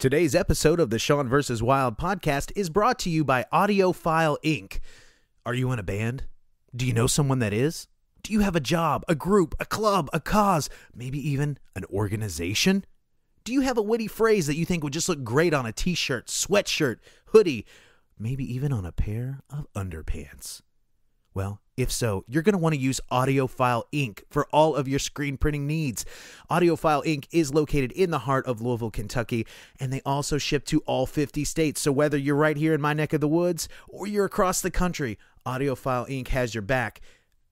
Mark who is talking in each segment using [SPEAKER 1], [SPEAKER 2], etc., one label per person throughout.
[SPEAKER 1] Today's episode of the Sean vs. Wild podcast is brought to you by Audiophile Inc. Are you in a band? Do you know someone that is? Do you have a job, a group, a club, a cause, maybe even an organization? Do you have a witty phrase that you think would just look great on a t-shirt, sweatshirt, hoodie, maybe even on a pair of underpants? Well, if so, you're going to want to use Audiophile Inc. for all of your screen printing needs. Audiophile Inc. is located in the heart of Louisville, Kentucky, and they also ship to all 50 states. So whether you're right here in my neck of the woods or you're across the country, Audiophile Inc. has your back.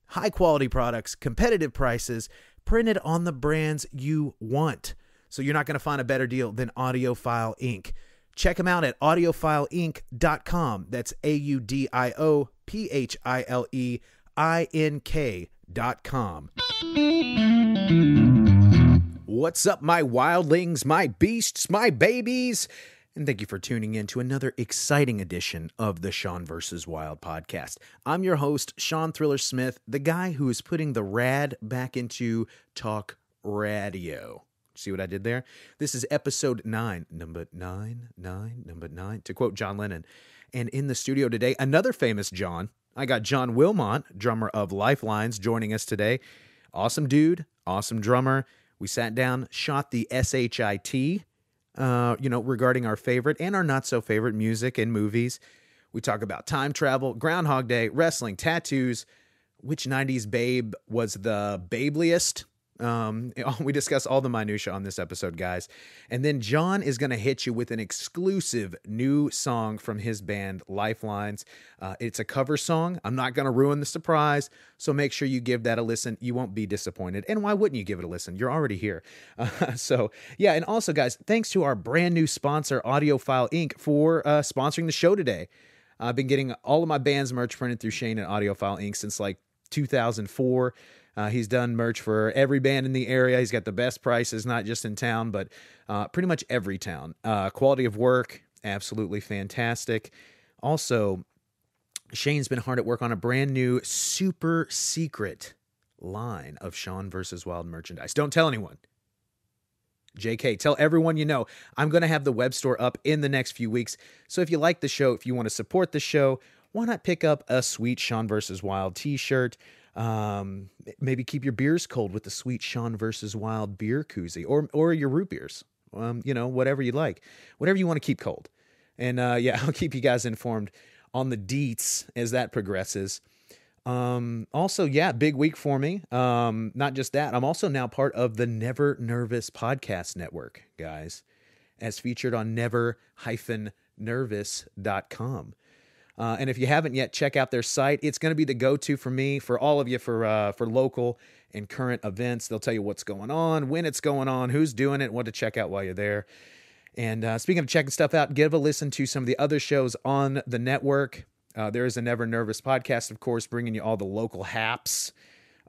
[SPEAKER 1] High quality products, competitive prices, printed on the brands you want. So you're not going to find a better deal than Audiophile Inc. Check them out at audiophileinc.com. That's AUDIOPHILEINK.com. What's up, my wildlings, my beasts, my babies? And thank you for tuning in to another exciting edition of the Sean vs. Wild podcast. I'm your host, Sean Thriller Smith, the guy who is putting the rad back into talk radio. See what I did there? This is episode 9, number 9, to quote John Lennon. And in the studio today, another famous John. I got John Wilmot, drummer of Lifelines, joining us today. Awesome dude, awesome drummer. We sat down, shot the SHIT, regarding our favorite and our not so favorite music and movies. We talk about time travel, Groundhog Day, wrestling, tattoos, which 90s babe was the babeliest. We discuss all the minutia on this episode, guys. And then John is going to hit you with an exclusive new song from his band, Lifelines. It's a cover song. I'm not going to ruin the surprise, so make sure you give that a listen. You won't be disappointed. And why wouldn't you give it a listen? You're already here. And also, guys, thanks to our brand new sponsor, Audiophile Inc., for sponsoring the show today. I've been getting all of my band's merch printed through Shane at Audiophile Inc. since like 2004. He's done merch for every band in the area. He's got the best prices, not just in town, but pretty much every town. Quality of work, absolutely fantastic. Also, Shane's been hard at work on a brand new super secret line of Sean vs. Wild merchandise. Don't tell anyone. JK, tell everyone you know. I'm going to have the web store up in the next few weeks. So if you like the show, if you want to support the show, why not pick up a sweet Sean vs. Wild t-shirt? Maybe keep your beers cold with the sweet Sean vs. Wild beer koozie or your root beers. Whatever you like, whatever you want to keep cold. And I'll keep you guys informed on the deets as that progresses. Big week for me. Not just that, I'm also now part of the Never Nervous podcast network, guys, as featured on never-nervous.com. And if you haven't yet, check out their site. It's going to be the go-to for me, for all of you, for local and current events. They'll tell you what's going on, when it's going on, who's doing it, what to check out while you're there. And speaking of checking stuff out, give a listen to some of the other shows on the network. There is a Never Nervous podcast, of course, bringing you all the local haps.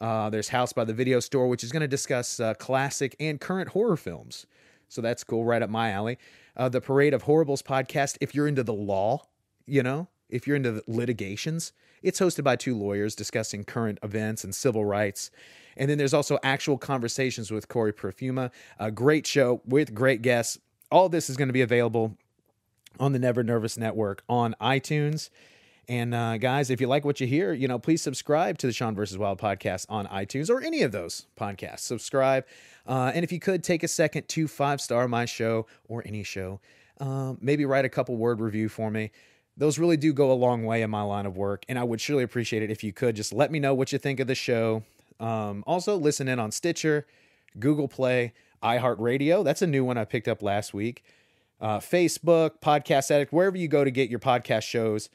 [SPEAKER 1] There's House by the Video Store, which is going to discuss classic and current horror films. So that's cool, right up my alley. The Parade of Horribles podcast, if you're into the law, if you're into litigations, it's hosted by two lawyers discussing current events and civil rights. And then there's also Actual Conversations with Corey Perfuma, a great show with great guests. All this is going to be available on the Never Nervous Network on iTunes. And guys, if you like what you hear, please subscribe to the Sean vs. Wild podcast on iTunes or any of those podcasts. Subscribe. And if you could take a second to 5-star my show or any show, maybe write a couple word review for me. Those really do go a long way in my line of work, and I would surely appreciate it if you could just let me know what you think of the show. Also, listen in on Stitcher, Google Play, iHeartRadio. That's a new one I picked up last week. Facebook, Podcast Addict, wherever you go to get your podcast shows.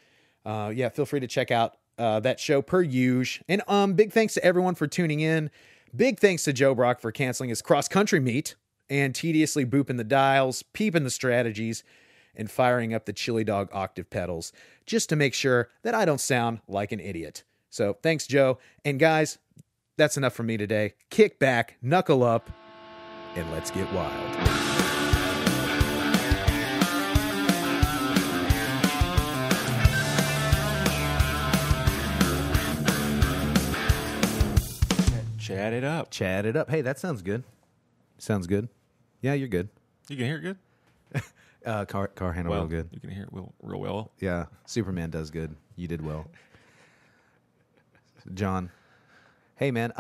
[SPEAKER 1] Feel free to check out that show per usual. And big thanks to everyone for tuning in. Big thanks to Joe Brock for canceling his cross-country meet and tediously booping the dials, peeping the strategies, and firing up the chili dog octave pedals just to make sure that I don't sound like an idiot. So thanks, Joe. And guys, that's enough for me today. Kick back, knuckle up, and let's get wild.
[SPEAKER 2] Chat it up.
[SPEAKER 1] Chat it up. Hey, that sounds good. Sounds good. Yeah, you're good.
[SPEAKER 2] You can hear it good?
[SPEAKER 1] Car handle
[SPEAKER 2] well,
[SPEAKER 1] real good.
[SPEAKER 2] You can hear it real well.
[SPEAKER 1] Yeah, Superman does good. You did well. John. Hey, man,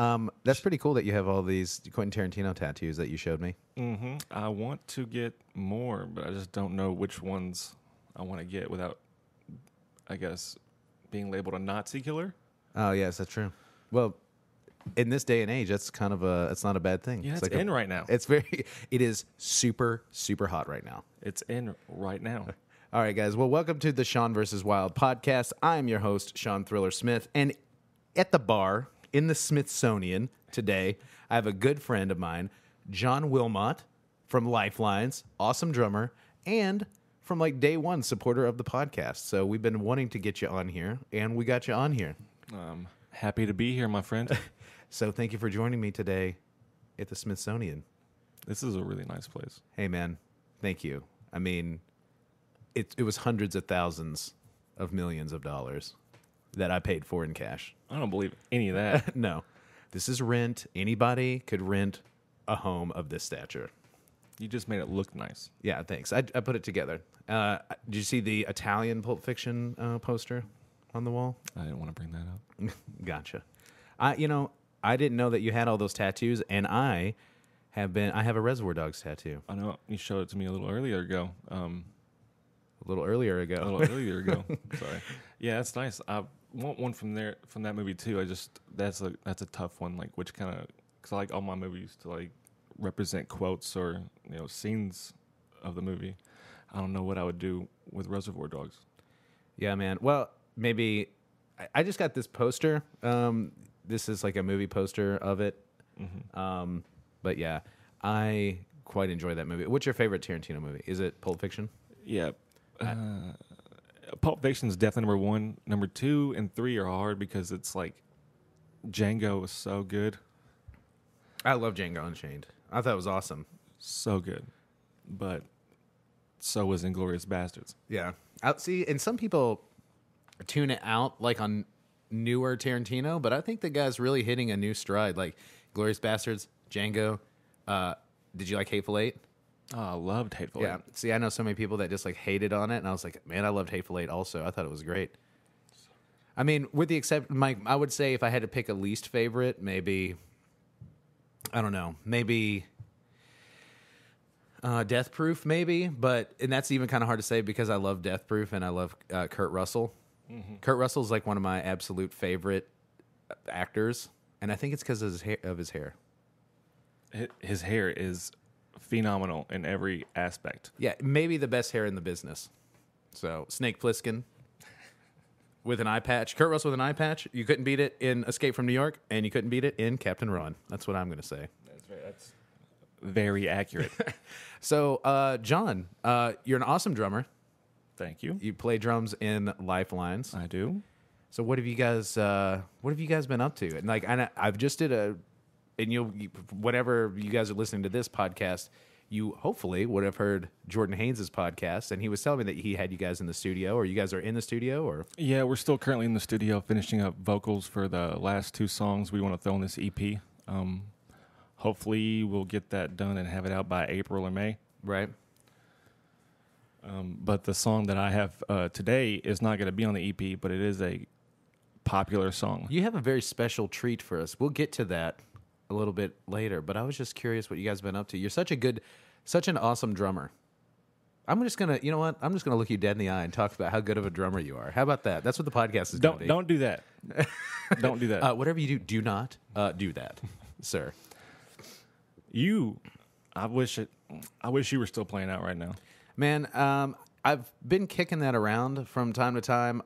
[SPEAKER 1] that's pretty cool that you have all these Quentin Tarantino tattoos that you showed me.
[SPEAKER 2] Mm-hmm. I want to get more, but I just don't know which ones I want to get without, I guess, being labeled a Nazi killer.
[SPEAKER 1] Oh, yes, that's true. Well, in this day and age, that's kind of it's not a bad thing.
[SPEAKER 2] Yeah, it's
[SPEAKER 1] like
[SPEAKER 2] in right now.
[SPEAKER 1] It is super, super hot right now.
[SPEAKER 2] It's in right now.
[SPEAKER 1] All right, guys. Well, welcome to the Sean vs. Wild podcast. I'm your host, Sean Thriller Smith. And at the bar in the Smithsonian today, I have a good friend of mine, John Wilmot from Lifelines, awesome drummer, and from like day one supporter of the podcast. So we've been wanting to get you on here, and we got you on here.
[SPEAKER 2] Happy to be here, my friend.
[SPEAKER 1] So thank you for joining me today at the Smithsonian.
[SPEAKER 2] This is a really nice place.
[SPEAKER 1] Hey, man, thank you. I mean, it was hundreds of thousands of millions of dollars that I paid for in cash.
[SPEAKER 2] I don't believe any of that.
[SPEAKER 1] No. This is rent. Anybody could rent a home of this stature.
[SPEAKER 2] You just made it look nice.
[SPEAKER 1] Yeah, thanks. I put it together. Did you see the Italian Pulp Fiction poster on the wall?
[SPEAKER 2] I didn't want to bring that up.
[SPEAKER 1] Gotcha. I didn't know that you had all those tattoos, and I have a Reservoir Dogs tattoo.
[SPEAKER 2] I know. You showed it to me a little earlier ago.
[SPEAKER 1] A little earlier ago.
[SPEAKER 2] Sorry. Yeah, that's nice. I want one from that movie too. That's a tough one. Like which kind of, because I like all my movies to like represent quotes or scenes of the movie. I don't know what I would do with Reservoir Dogs.
[SPEAKER 1] Yeah, man. Well, maybe I just got this poster. This is like a movie poster of it. Mm-hmm. But yeah, I quite enjoy that movie. What's your favorite Tarantino movie? Is it Pulp Fiction?
[SPEAKER 2] Yeah. Pulp Fiction is definitely number one. Number 2 and 3 are hard because it's like Django was so good.
[SPEAKER 1] I love Django Unchained. I thought it was awesome.
[SPEAKER 2] So good. But so was Inglourious Bastards.
[SPEAKER 1] Yeah. See, and some people tune it out like on newer Tarantino, but I think the guy's really hitting a new stride. Like Glorious Bastards, Django. Did you like Hateful Eight?
[SPEAKER 2] Oh, I loved Hateful Eight.
[SPEAKER 1] Yeah. See, I know so many people that just like hated on it, and I was like, man, I loved Hateful Eight also. I thought it was great. I mean, with the exception, I would say if I had to pick a least favorite, maybe, I don't know, maybe Death Proof, maybe. And that's even kind of hard to say because I love Death Proof and I love Kurt Russell. Mm-hmm. Kurt Russell is like one of my absolute favorite actors, and I think it's because of his hair.
[SPEAKER 2] His hair is phenomenal in every aspect.
[SPEAKER 1] Yeah, maybe the best hair in the business. So, Snake Plissken with an eye patch. Kurt Russell with an eye patch. You couldn't beat it in Escape from New York, and you couldn't beat it in Captain Ron. That's what I'm going to say.
[SPEAKER 2] That's very accurate.
[SPEAKER 1] So, John, you're an awesome drummer.
[SPEAKER 2] Thank you.
[SPEAKER 1] You play drums in Lifelines.
[SPEAKER 2] I do.
[SPEAKER 1] So, what have you guys been up to? And like, I've just did whenever you guys are listening to this podcast, you hopefully would have heard Jordan Haynes' podcast, and he was telling me that he had you guys in the studio, or you guys are in the studio, or?
[SPEAKER 2] Yeah, we're still currently in the studio finishing up vocals for the last 2 songs we want to throw in this EP. Hopefully we'll get that done and have it out by April or May.
[SPEAKER 1] Right.
[SPEAKER 2] But the song that I have today is not going to be on the EP, but it is a popular song.
[SPEAKER 1] You have a very special treat for us. We'll get to that a little bit later, but I was just curious what you guys have been up to. You're such an awesome drummer. I'm just gonna look you dead in the eye and talk about how good of a drummer you are. How about that? That's what the podcast is going to be.
[SPEAKER 2] Don't do that. Don't do that.
[SPEAKER 1] Whatever you do not do that, sir.
[SPEAKER 2] I wish you were still playing out right now. Man,
[SPEAKER 1] I've been kicking that around from time to time,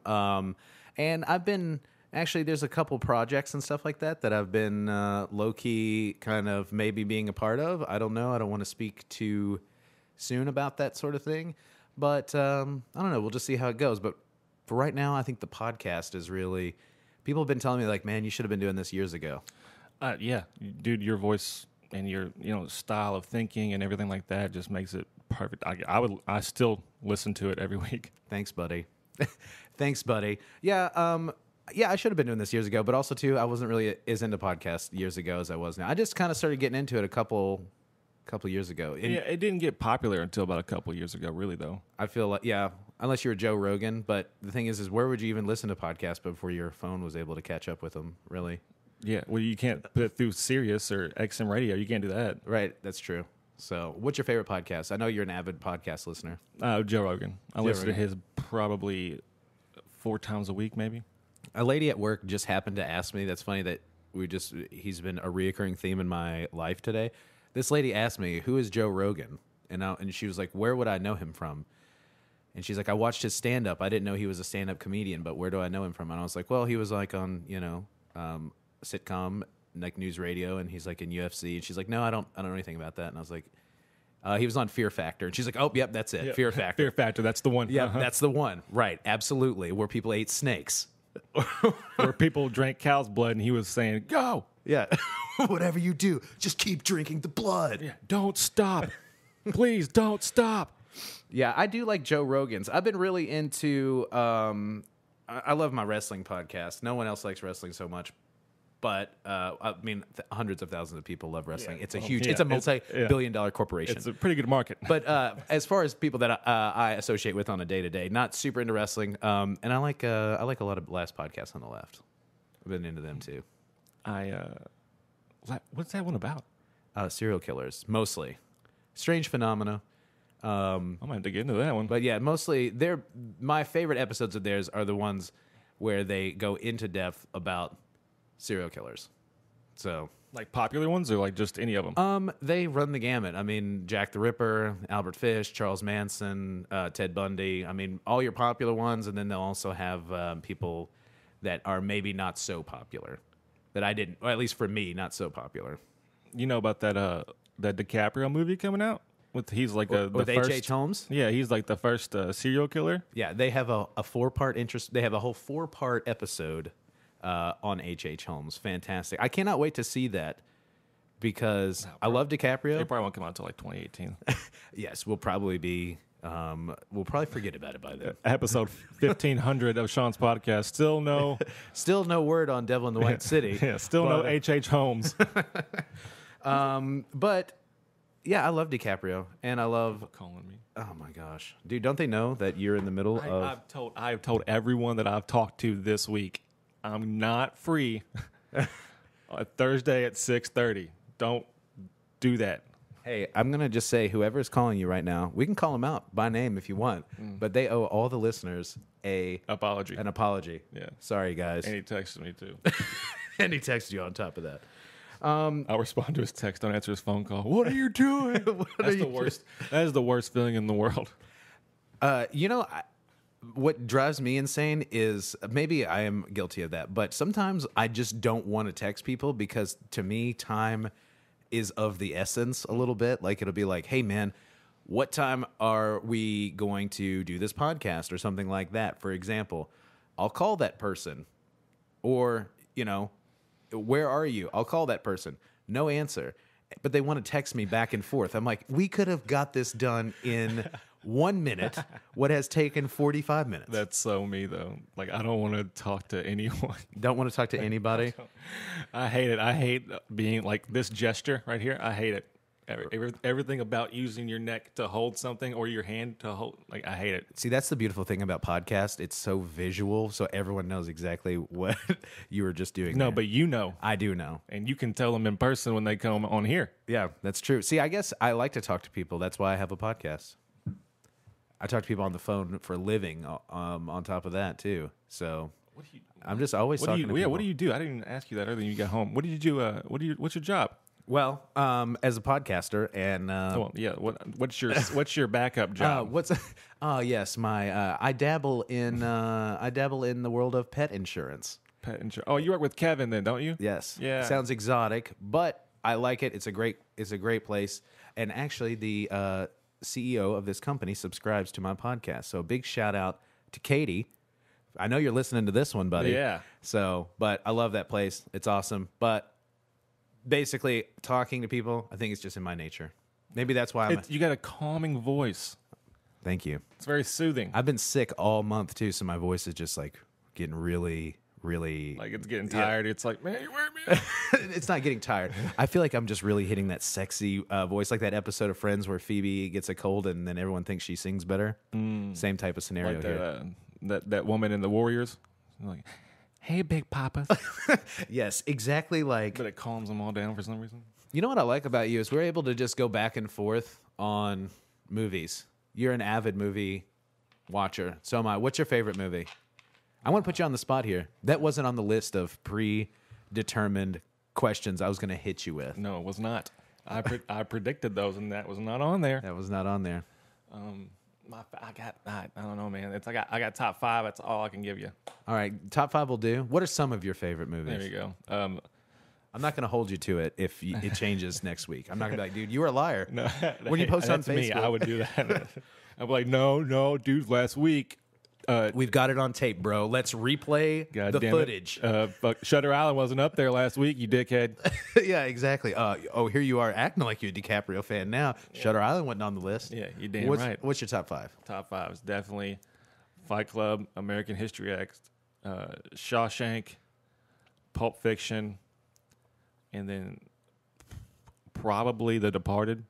[SPEAKER 1] and I've been. Actually, there's a couple projects and stuff like that I've been low-key kind of maybe being a part of. I don't know. I don't want to speak too soon about that sort of thing. But I don't know. We'll just see how it goes. But for right now, I think the podcast is really... People have been telling me, like, man, you should have been doing this years ago.
[SPEAKER 2] Yeah. Dude, your voice and your style of thinking and everything like that just makes it perfect. I still listen to it every week.
[SPEAKER 1] Thanks, buddy. Thanks, buddy. Yeah, I should have been doing this years ago, but also, too, I wasn't really as into podcasts years ago as I was now. I just kind of started getting into it a couple a couple years ago.
[SPEAKER 2] Yeah, it didn't get popular until about a couple years ago, really, though.
[SPEAKER 1] I feel like, yeah, unless you're Joe Rogan. But the thing is where would you even listen to podcasts before your phone was able to catch up with them, really?
[SPEAKER 2] Yeah, well, you can't put it through Sirius or XM Radio. You can't do that.
[SPEAKER 1] Right, that's true. So what's your favorite podcast? I know you're an avid podcast listener.
[SPEAKER 2] Joe Rogan. I listen to his probably 4 times a week, maybe.
[SPEAKER 1] A lady at work just happened to ask me, that's funny that he's been a reoccurring theme in my life today. This lady asked me, who is Joe Rogan? And she was like, where would I know him from? And she's like, I watched his stand-up. I didn't know he was a stand-up comedian, but where do I know him from? And I was like, well, he was like on, sitcom, like news radio, and he's like in UFC. And she's like, no, I don't know anything about that. And I was like, he was on Fear Factor. And she's like, oh, yep, that's it. Yep. Fear Factor.
[SPEAKER 2] Fear Factor, that's the one.
[SPEAKER 1] Yeah, that's the one. Right, absolutely. Where people ate snakes.
[SPEAKER 2] Where people drank cow's blood, and he was saying, go.
[SPEAKER 1] Yeah. Whatever you do, just keep drinking the blood.
[SPEAKER 2] Yeah, don't stop. Please don't stop.
[SPEAKER 1] Yeah, I do like Joe Rogan's. I've been really into, I love my wrestling podcast. No one else likes wrestling so much. But, I mean, hundreds of thousands of people love wrestling. Yeah. It's a huge, it's a multi-billion-dollar corporation.
[SPEAKER 2] It's a pretty good market.
[SPEAKER 1] But as far as people that I associate with on a day-to-day, not super into wrestling. And I like a lot of Last Podcasts on the Left. I've been into them, too.
[SPEAKER 2] What's that one about?
[SPEAKER 1] Serial killers, mostly. Strange phenomena.
[SPEAKER 2] I might have to get into that one.
[SPEAKER 1] But yeah, mostly my favorite episodes of theirs are the ones where they go into depth about serial killers. So,
[SPEAKER 2] like popular ones or like just any of them?
[SPEAKER 1] They run the gamut. I mean, Jack the Ripper, Albert Fish, Charles Manson, Ted Bundy. I mean, all your popular ones, and then they'll also have people that are maybe not so popular that I didn't, or at least for me, not so popular.
[SPEAKER 2] You know about that DiCaprio movie coming out? He's like
[SPEAKER 1] with
[SPEAKER 2] first
[SPEAKER 1] H.H. Holmes.
[SPEAKER 2] Yeah, he's like the first serial killer.
[SPEAKER 1] Yeah, they have a 4-part interest. They have a whole 4-part episode on H.H. Holmes. Fantastic. I cannot wait to see that because I love DiCaprio.
[SPEAKER 2] It probably won't come out until like 2018.
[SPEAKER 1] Yes, we'll probably forget about it by then.
[SPEAKER 2] Episode 1500 of Sean's podcast. Still no
[SPEAKER 1] word on Devil in the White City.
[SPEAKER 2] Yeah, no H.H. Holmes.
[SPEAKER 1] But yeah, I love DiCaprio, and I love
[SPEAKER 2] calling me.
[SPEAKER 1] Oh my gosh, dude! Don't they know that you're in the middle of?
[SPEAKER 2] I've told everyone that I've talked to this week, I'm not free on Thursday at 6:30. Don't do that.
[SPEAKER 1] Hey, I'm gonna just say, whoever is calling you right now, we can call them out by name if you want, but they owe all the listeners an apology.
[SPEAKER 2] Yeah,
[SPEAKER 1] sorry guys.
[SPEAKER 2] And he texted me too.
[SPEAKER 1] And he texted you on top of that.
[SPEAKER 2] I'll respond to his text. Don't answer his phone call. What are you doing? That's the worst. That is the worst feeling in the world.
[SPEAKER 1] What drives me insane is, maybe I am guilty of that, but sometimes I just don't want to text people because to me, time is of the essence a little bit. Like it'll be like, hey man, what time are we going to do this podcast or something like that? For example, I'll call that person or, where are you? I'll call that person. No answer. But they want to text me back and forth. I'm like, we could have got this done in 1 minute, what has taken 45 minutes.
[SPEAKER 2] That's so me, though. Like, I don't want to talk to anyone.
[SPEAKER 1] Don't want to talk to anybody?
[SPEAKER 2] I hate it. I hate being like this gesture right here. I hate it. Everything about using your neck to hold something or your hand to hold, like, I hate it.
[SPEAKER 1] See, that's the beautiful thing about podcast. It's so visual, so everyone knows exactly what you were just doing.
[SPEAKER 2] No,
[SPEAKER 1] there.
[SPEAKER 2] But you know.
[SPEAKER 1] I do know.
[SPEAKER 2] And you can tell them in person when they come on here.
[SPEAKER 1] Yeah, that's true. See, I guess I like to talk to people. That's why I have a podcast. I talk to people on the phone for a living on top of that, too. So I'm just always talking to people.
[SPEAKER 2] Yeah, what do you do? I didn't even ask you that earlier when you got home. What did you do? What's your job?
[SPEAKER 1] Well, as a podcaster, and
[SPEAKER 2] what's your backup job?
[SPEAKER 1] Yes, I dabble in the world of pet insurance.
[SPEAKER 2] Pet insurance. Oh, you work with Kevin then, don't you?
[SPEAKER 1] Yes.
[SPEAKER 2] Yeah.
[SPEAKER 1] Sounds exotic, but I like it. It's a great place. And actually, the CEO of this company subscribes to my podcast. So, big shout out to Katie. I know you're listening to this one, buddy.
[SPEAKER 2] Yeah.
[SPEAKER 1] So, but I love that place. It's awesome. But basically, talking to people, I think it's just in my nature. Maybe that's why
[SPEAKER 2] you got a calming voice.
[SPEAKER 1] Thank you.
[SPEAKER 2] It's very soothing.
[SPEAKER 1] I've been sick all month, too, so my voice is just, like, getting really, really
[SPEAKER 2] Like it's getting tired. It's like, man, you wear me.
[SPEAKER 1] it's not getting tired. I feel like I'm just really hitting that sexy voice, like that episode of Friends where Phoebe gets a cold and then everyone thinks she sings better. Same type of scenario
[SPEAKER 2] Like
[SPEAKER 1] here.
[SPEAKER 2] that woman in the Warriors. Like, hey, Big Papa.
[SPEAKER 1] Yes, exactly like.
[SPEAKER 2] But it calms them all down for some reason.
[SPEAKER 1] You know what I like about you is we're able to just go back and forth on movies. You're an avid movie watcher. So am I. What's your favorite movie? I want to put you on the spot here. That wasn't on the list of predetermined questions I was going to hit you with.
[SPEAKER 2] No, it was not. I predicted those, and that was not on there.
[SPEAKER 1] That was not on there.
[SPEAKER 2] I don't know, man. I got top 5. That's all I can give you.
[SPEAKER 1] All right, top 5 will do. What are some of your favorite movies?
[SPEAKER 2] There you go.
[SPEAKER 1] I'm not going to hold you to it if it changes next week. I'm not going to be like, dude, you were a liar.
[SPEAKER 2] No,
[SPEAKER 1] when you post on
[SPEAKER 2] that's
[SPEAKER 1] Facebook,
[SPEAKER 2] me. I would do that. I'd be like, no, dude. Last week,
[SPEAKER 1] we've got it on tape, bro. Let's replay the footage.
[SPEAKER 2] Shutter Island wasn't up there last week, you dickhead.
[SPEAKER 1] Yeah, exactly. Here you are acting like you're a DiCaprio fan now. Yeah. Shutter Island wasn't on the list.
[SPEAKER 2] Yeah, you're damn right.
[SPEAKER 1] What's your top 5?
[SPEAKER 2] Top 5 is definitely Fight Club, American History X, Shawshank, Pulp Fiction, and then probably The Departed.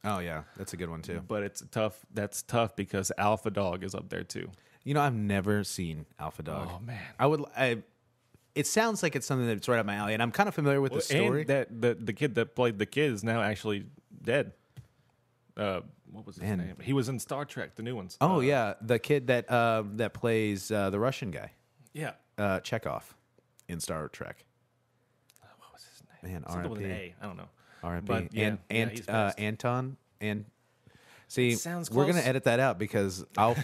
[SPEAKER 1] Oh yeah, that's a good one too.
[SPEAKER 2] But it's tough. That's tough because Alpha Dog is up there too.
[SPEAKER 1] You know, I've never seen Alpha Dog.
[SPEAKER 2] Oh man,
[SPEAKER 1] it sounds like it's something that's right up my alley, and I'm kind of familiar with the story.
[SPEAKER 2] And that the kid that played the kid is now actually dead. What was his name? He was in Star Trek, the new ones.
[SPEAKER 1] Oh yeah, the kid that plays the Russian guy.
[SPEAKER 2] Yeah,
[SPEAKER 1] Chekhov in Star Trek.
[SPEAKER 2] What was his name?
[SPEAKER 1] Man,
[SPEAKER 2] something with an
[SPEAKER 1] R.I.P.
[SPEAKER 2] A. I don't know.
[SPEAKER 1] R.I.P.
[SPEAKER 2] Yeah,
[SPEAKER 1] Anton and see,
[SPEAKER 2] sounds
[SPEAKER 1] we're
[SPEAKER 2] close.
[SPEAKER 1] gonna edit that out because I'll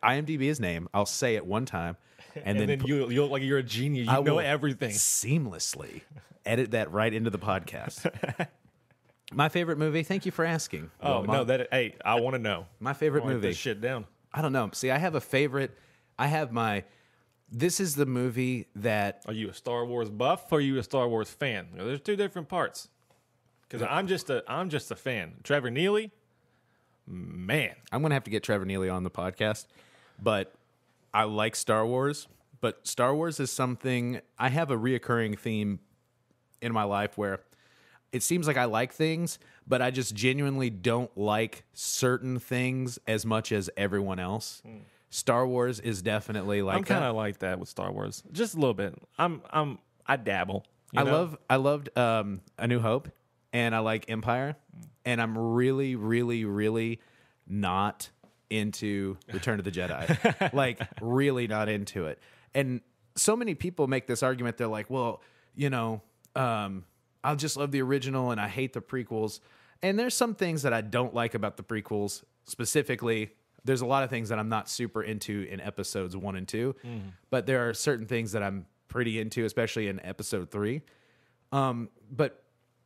[SPEAKER 1] IMDb his name. I'll say it one time, and then
[SPEAKER 2] you'll like you're a genius. You know everything
[SPEAKER 1] seamlessly. Edit that right into the podcast. My favorite movie. Thank you for asking.
[SPEAKER 2] Oh
[SPEAKER 1] Wilmot.
[SPEAKER 2] no, hey, I want to know.
[SPEAKER 1] My favorite movie.
[SPEAKER 2] Write this shit down.
[SPEAKER 1] I don't know. See, I have a favorite. I have my. This is the movie that.
[SPEAKER 2] Are you a Star Wars buff or are you a Star Wars fan? You know, there's two different parts. Because I'm just a fan. Trevor Neely, man.
[SPEAKER 1] I'm gonna have to get Trevor Neely on the podcast, but I like Star Wars. But Star Wars is something I have a reoccurring theme in my life where it seems like I like things, but I just genuinely don't like certain things as much as everyone else. Star Wars is definitely like
[SPEAKER 2] I'm kind of like that with Star Wars, just a little bit. I dabble. You know?
[SPEAKER 1] I loved A New Hope, and I like Empire, and I'm really, really, really not into Return of the Jedi. Like, really not into it. And so many people make this argument. They're like, well, you know, I just love the original and I hate the prequels. And there's some things that I don't like about the prequels. Specifically, there's a lot of things that I'm not super into in episodes 1 and 2. But there are certain things that I'm pretty into, especially in episode 3. But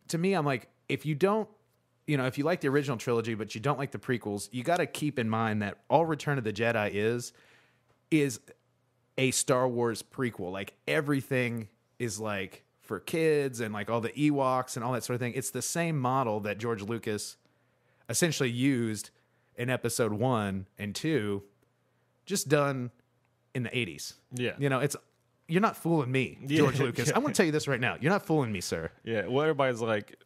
[SPEAKER 1] to me, I'm like, if you like the original trilogy, but you don't like the prequels, you got to keep in mind that all Return of the Jedi is a Star Wars prequel. Like, everything is like for kids and like all the Ewoks and all that sort of thing. It's the same model that George Lucas essentially used in episode 1 and 2, just done in the 80s.
[SPEAKER 2] Yeah.
[SPEAKER 1] You know, you're not fooling me, George Lucas. I'm going to tell you this right now. You're not fooling me, sir.
[SPEAKER 2] Yeah. Well, everybody's like,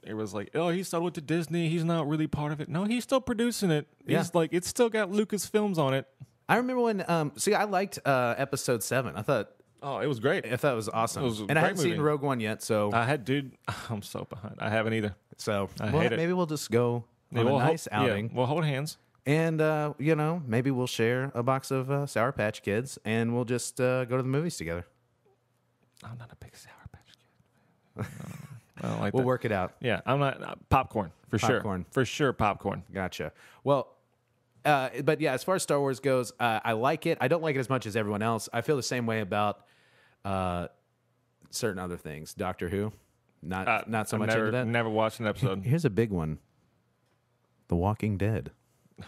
[SPEAKER 2] it was like, oh, he sold it to Disney. He's not really part of it. No, he's still producing it. He's like, it's still got Lucas films on it.
[SPEAKER 1] I remember when, I liked episode 7. I thought
[SPEAKER 2] it was great.
[SPEAKER 1] I thought it was awesome.
[SPEAKER 2] It was a
[SPEAKER 1] and I
[SPEAKER 2] great
[SPEAKER 1] hadn't
[SPEAKER 2] movie.
[SPEAKER 1] seen Rogue One yet, so.
[SPEAKER 2] I'm so behind. I haven't either.
[SPEAKER 1] So,
[SPEAKER 2] I hate it.
[SPEAKER 1] Maybe we'll just go on a nice outing.
[SPEAKER 2] Yeah, we'll hold hands.
[SPEAKER 1] And, maybe we'll share a box of Sour Patch Kids, and we'll just go to the movies together.
[SPEAKER 2] I'm not a big Sour Patch Kid. I don't like
[SPEAKER 1] We'll
[SPEAKER 2] that.
[SPEAKER 1] work it out.
[SPEAKER 2] Yeah, I'm not popcorn for
[SPEAKER 1] Popcorn.
[SPEAKER 2] sure. For sure, popcorn.
[SPEAKER 1] Gotcha. Well, but yeah, as far as Star Wars goes, I like it. I don't like it as much as everyone else. I feel the same way about certain other things. Doctor Who, not so much into that.
[SPEAKER 2] Never watched an episode.
[SPEAKER 1] Here's a big one: The Walking Dead.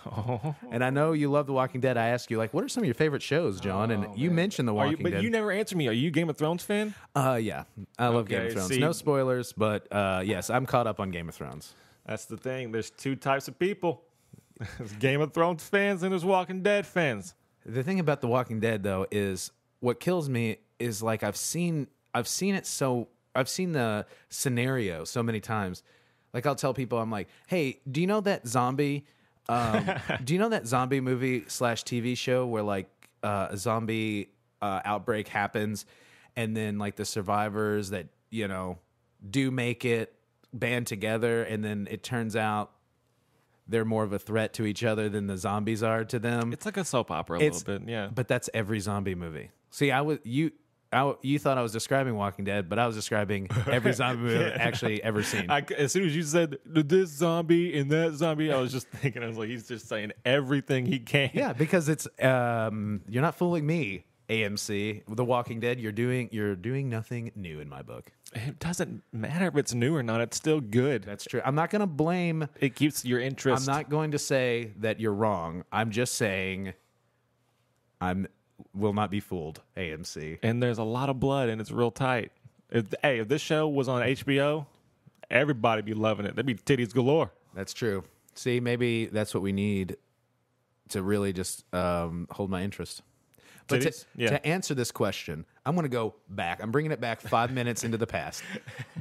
[SPEAKER 2] Oh.
[SPEAKER 1] And I know you love The Walking Dead. I asked you, like, what are some of your favorite shows, John? And you mentioned The Walking Dead.
[SPEAKER 2] But you never answered me. Are you a Game of Thrones fan?
[SPEAKER 1] Yeah. I love Game of Thrones.
[SPEAKER 2] See,
[SPEAKER 1] no spoilers, but yes, I'm caught up on Game of Thrones.
[SPEAKER 2] That's the thing. There's two types of people. There's Game of Thrones fans and there's Walking Dead fans.
[SPEAKER 1] The thing about The Walking Dead, though, is what kills me is like I've seen the scenario so many times. Like I'll tell people, I'm like, hey, do you know that zombie? Do you know that zombie movie / TV show where like a zombie outbreak happens, and then like the survivors that do make it band together, and then it turns out they're more of a threat to each other than the zombies are to them.
[SPEAKER 2] It's like a soap opera a little bit, yeah.
[SPEAKER 1] But that's every zombie movie. See, you thought I was describing Walking Dead, but I was describing every zombie movie I've actually ever seen.
[SPEAKER 2] As soon as you said this zombie and that zombie, I was just thinking, I was like, he's just saying everything he can.
[SPEAKER 1] Yeah, because it's you're not fooling me, AMC. The Walking Dead, you're doing nothing new in my book.
[SPEAKER 2] It doesn't matter if it's new or not; it's still good.
[SPEAKER 1] That's true. I'm not going to blame.
[SPEAKER 2] It keeps your interest.
[SPEAKER 1] I'm not going to say that you're wrong. I'm just saying will not be fooled, AMC.
[SPEAKER 2] And there's a lot of blood, and it's real tight. If this show was on HBO, everybody be loving it. There'd be titties galore.
[SPEAKER 1] That's true. See, maybe that's what we need to really just hold my interest. But to answer this question, I'm going to go back. I'm bringing it back 5 minutes into the past.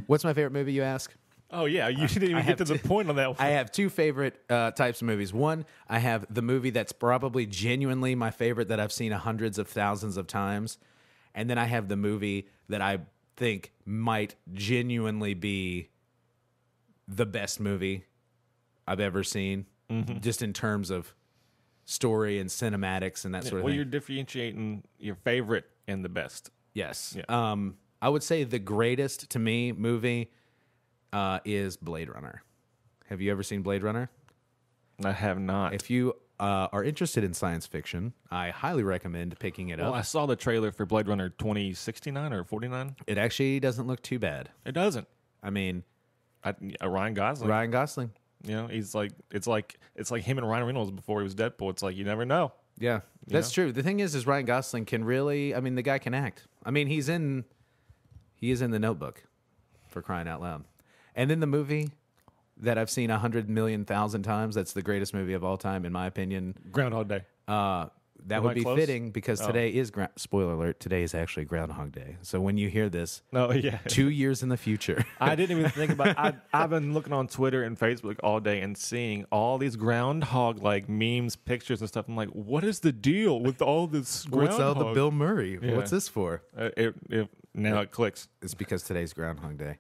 [SPEAKER 1] What's my favorite movie, you ask?
[SPEAKER 2] Oh, yeah. You didn't even get to the point on that one.
[SPEAKER 1] I have two favorite types of movies. One, I have the movie that's probably genuinely my favorite that I've seen hundreds of thousands of times. And then I have the movie that I think might genuinely be the best movie I've ever seen, just in terms of story and cinematics and that sort of thing.
[SPEAKER 2] Well, you're differentiating your favorite and the best.
[SPEAKER 1] Yes.
[SPEAKER 2] Yeah.
[SPEAKER 1] I would say the greatest to me movie is Blade Runner. Have you ever seen Blade Runner?
[SPEAKER 2] I have not.
[SPEAKER 1] If you are interested in science fiction, I highly recommend picking it up.
[SPEAKER 2] Well, I saw the trailer for Blade Runner 2069 or 49.
[SPEAKER 1] It actually doesn't look too bad.
[SPEAKER 2] It doesn't.
[SPEAKER 1] I mean,
[SPEAKER 2] Ryan Gosling.
[SPEAKER 1] Ryan Gosling.
[SPEAKER 2] He's like it's like him and Ryan Reynolds before he was Deadpool. It's like you never know.
[SPEAKER 1] Yeah, that's true. The thing is Ryan Gosling can really. I mean, the guy can act. I mean, he is in The Notebook, for crying out loud. And then the movie that I've seen 100,000,000 times. That's the greatest movie of all time, in my opinion.
[SPEAKER 2] Groundhog Day.
[SPEAKER 1] That would be fitting because today is spoiler alert. Today is actually Groundhog Day. So when you hear this, 2 years in the future,
[SPEAKER 2] I didn't even think about. I've been looking on Twitter and Facebook all day and seeing all these groundhog like memes, pictures, and stuff. I'm like, what is the deal with all this groundhog?
[SPEAKER 1] What's all the Bill Murray?
[SPEAKER 2] Yeah.
[SPEAKER 1] What's this for?
[SPEAKER 2] Now it clicks.
[SPEAKER 1] It's because today's Groundhog Day.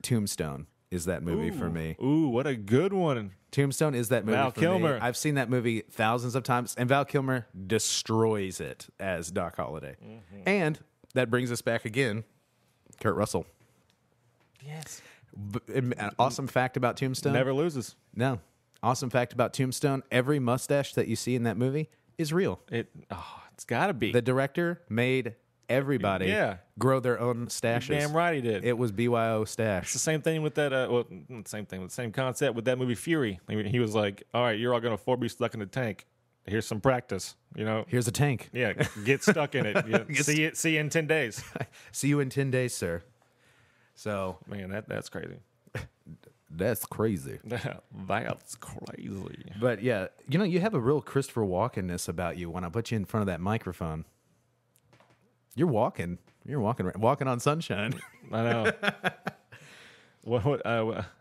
[SPEAKER 1] Tombstone is that movie for me.
[SPEAKER 2] Ooh, what a good one.
[SPEAKER 1] Tombstone is that movie
[SPEAKER 2] Val
[SPEAKER 1] for
[SPEAKER 2] Kilmer.
[SPEAKER 1] me. I've seen that movie thousands of times, and Val Kilmer destroys it as Doc Holliday. Mm-hmm. And that brings us back again, Kurt Russell.
[SPEAKER 2] Yes.
[SPEAKER 1] An awesome fact about Tombstone.
[SPEAKER 2] Never loses.
[SPEAKER 1] No. Awesome fact about Tombstone, every mustache that you see in that movie is real.
[SPEAKER 2] It's got to be.
[SPEAKER 1] The director made everybody grow their own stashes.
[SPEAKER 2] Damn right he did.
[SPEAKER 1] It was BYO stash.
[SPEAKER 2] It's the same thing with that, the same concept with that movie Fury. I mean, he was like, all right, you're all going to be stuck in the tank. Here's some practice,
[SPEAKER 1] Here's a tank.
[SPEAKER 2] Yeah, get stuck in it. See you in 10 days.
[SPEAKER 1] See you in 10 days, sir. So,
[SPEAKER 2] man, that's crazy.
[SPEAKER 1] That's crazy.
[SPEAKER 2] That's crazy.
[SPEAKER 1] But yeah, you have a real Christopher Walken-ness about you when I put you in front of that microphone. You're walking on sunshine.
[SPEAKER 2] I know.